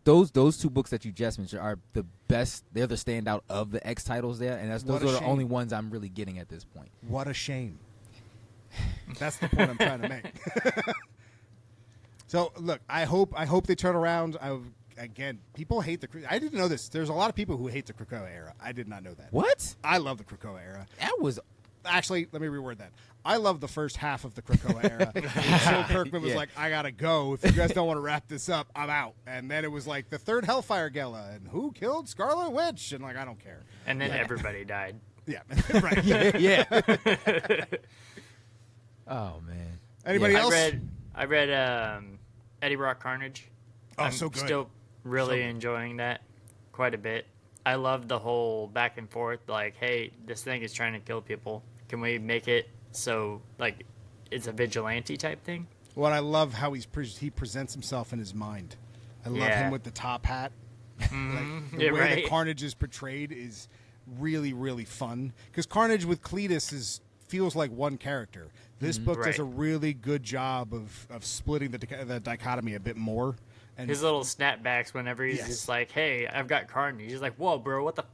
two books that you just mentioned are the best. They're the standout of the X titles there, and those What a are the shame. only ones I'm really getting at this point. What a shame. That's the point I'm trying to make. So look, I hope they turn around. Again, people hate I didn't know this. There's a lot of people who hate the Krakoa era. I did not know that. What? I love the Krakoa era. That was Actually, let me reword that. I love the first half of the Krakoa era. Until Kirkman was like, I gotta go. If you guys don't want to wrap this up, I'm out. And then it was like the third Hellfire Gala, and who killed Scarlet Witch? And like, I don't care. And then everybody died. Yeah, right. Yeah. Oh man. Anybody else? I read Eddie Brock Carnage. Oh, I'm so good. Still really So good. enjoying that quite a bit. I love the whole back and forth. Like, hey, this thing is trying to kill people. Can we make it so like it's a vigilante type thing? What I love how he presents himself in his mind. I love Yeah. him with the top hat. Like, the Yeah, way right. that Carnage is portrayed is really, really fun. Because Carnage with Cletus feels like one character. This book does Right. a really good job of splitting the dichotomy a bit more. And His little snapbacks whenever he's Yes. just like, hey, I've got Carnage. He's like, whoa, bro, what the...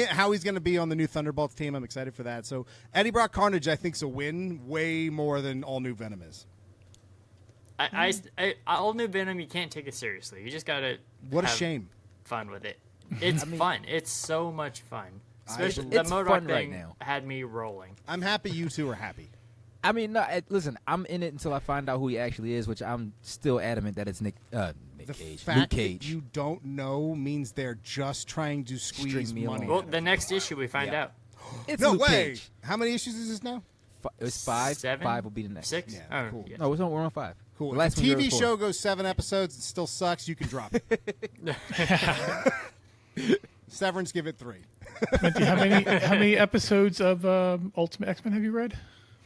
how he's going to be on the new Thunderbolts team, I'm excited for that. So Eddie Brock Carnage, I think, is a win, way more than All New Venom is. All New Venom, you can't take it seriously. You just got to What a shame. fun with it. It's fun. It's so much fun. Especially It's the fun MODOK right thing now. had me rolling. I'm happy you two are happy. I mean, no, listen, I'm in it until I find out who he actually is, which I'm still adamant that it's Nick The Cage. fact Luke that Cage. you don't know means they're just trying to squeeze String me money. along. Well, out of the it. next issue we find Yeah. out. It's No Luke way. Cage. How many issues is this now? It's 5. 7? 5 will be the next. 6? Yeah, Oh, cool. yeah. No, we're on 5. Cool. The If last the one TV was 4. show goes 7 episodes, it still sucks. You can drop it. Severance, give it 3. Minty, how many episodes of Ultimate X-Men have you read?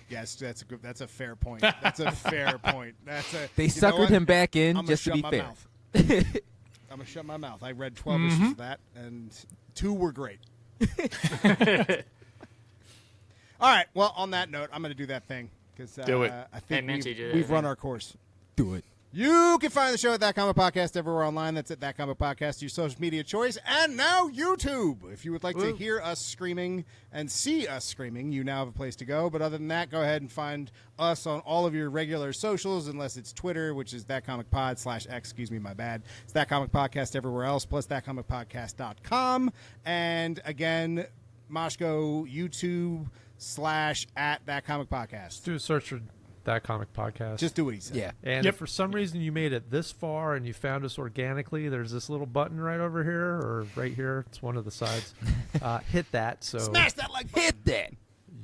Yes, that's a fair point. That's a fair point. They you know suckered what? him back in I'm just to gonna be shut fair. my mouth. I'm gonna shut my mouth. I read 12 issues of that, and 2 were great. All right. Well, on that note, I'm gonna do that thing because Do it. I think Minty, do that we've run thing. our course. Do it. You can find the show at That Comic Podcast everywhere online. That's at That Comic Podcast, your social media choice. And now YouTube. If you would like to hear us screaming and see us screaming, you now have a place to go. But other than that, go ahead and find us on all of your regular socials, unless it's Twitter, which is That Comic Pod /X. Excuse me, my bad. It's That Comic Podcast everywhere else, plus ThatComicPodcast.com. And again, Moshko, YouTube /at That Comic Podcast. Do a search for That Comic Podcast. Just do what he said. Yeah. And Yep. if for some reason you made it this far and you found us organically, there's this little button right over here or right here. It's one of the sides. Hit that so Smash that like button. Hit that.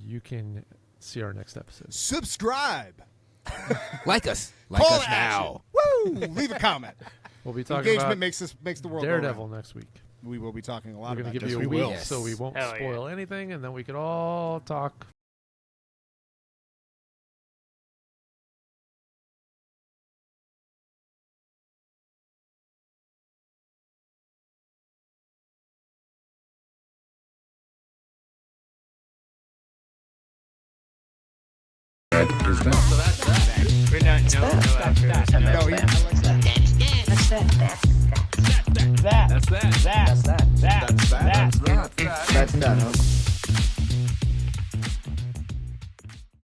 you can see our next episode. Subscribe. Like us. Call to action. Woo! Leave a comment. We'll be talking Engagement about makes the world go Daredevil round. next week. We will be talking a lot We're about going to give this. you a we week will. so we won't Hell yeah. spoil anything, and then we can all talk. We're not no after this. No, he, That's that, huh?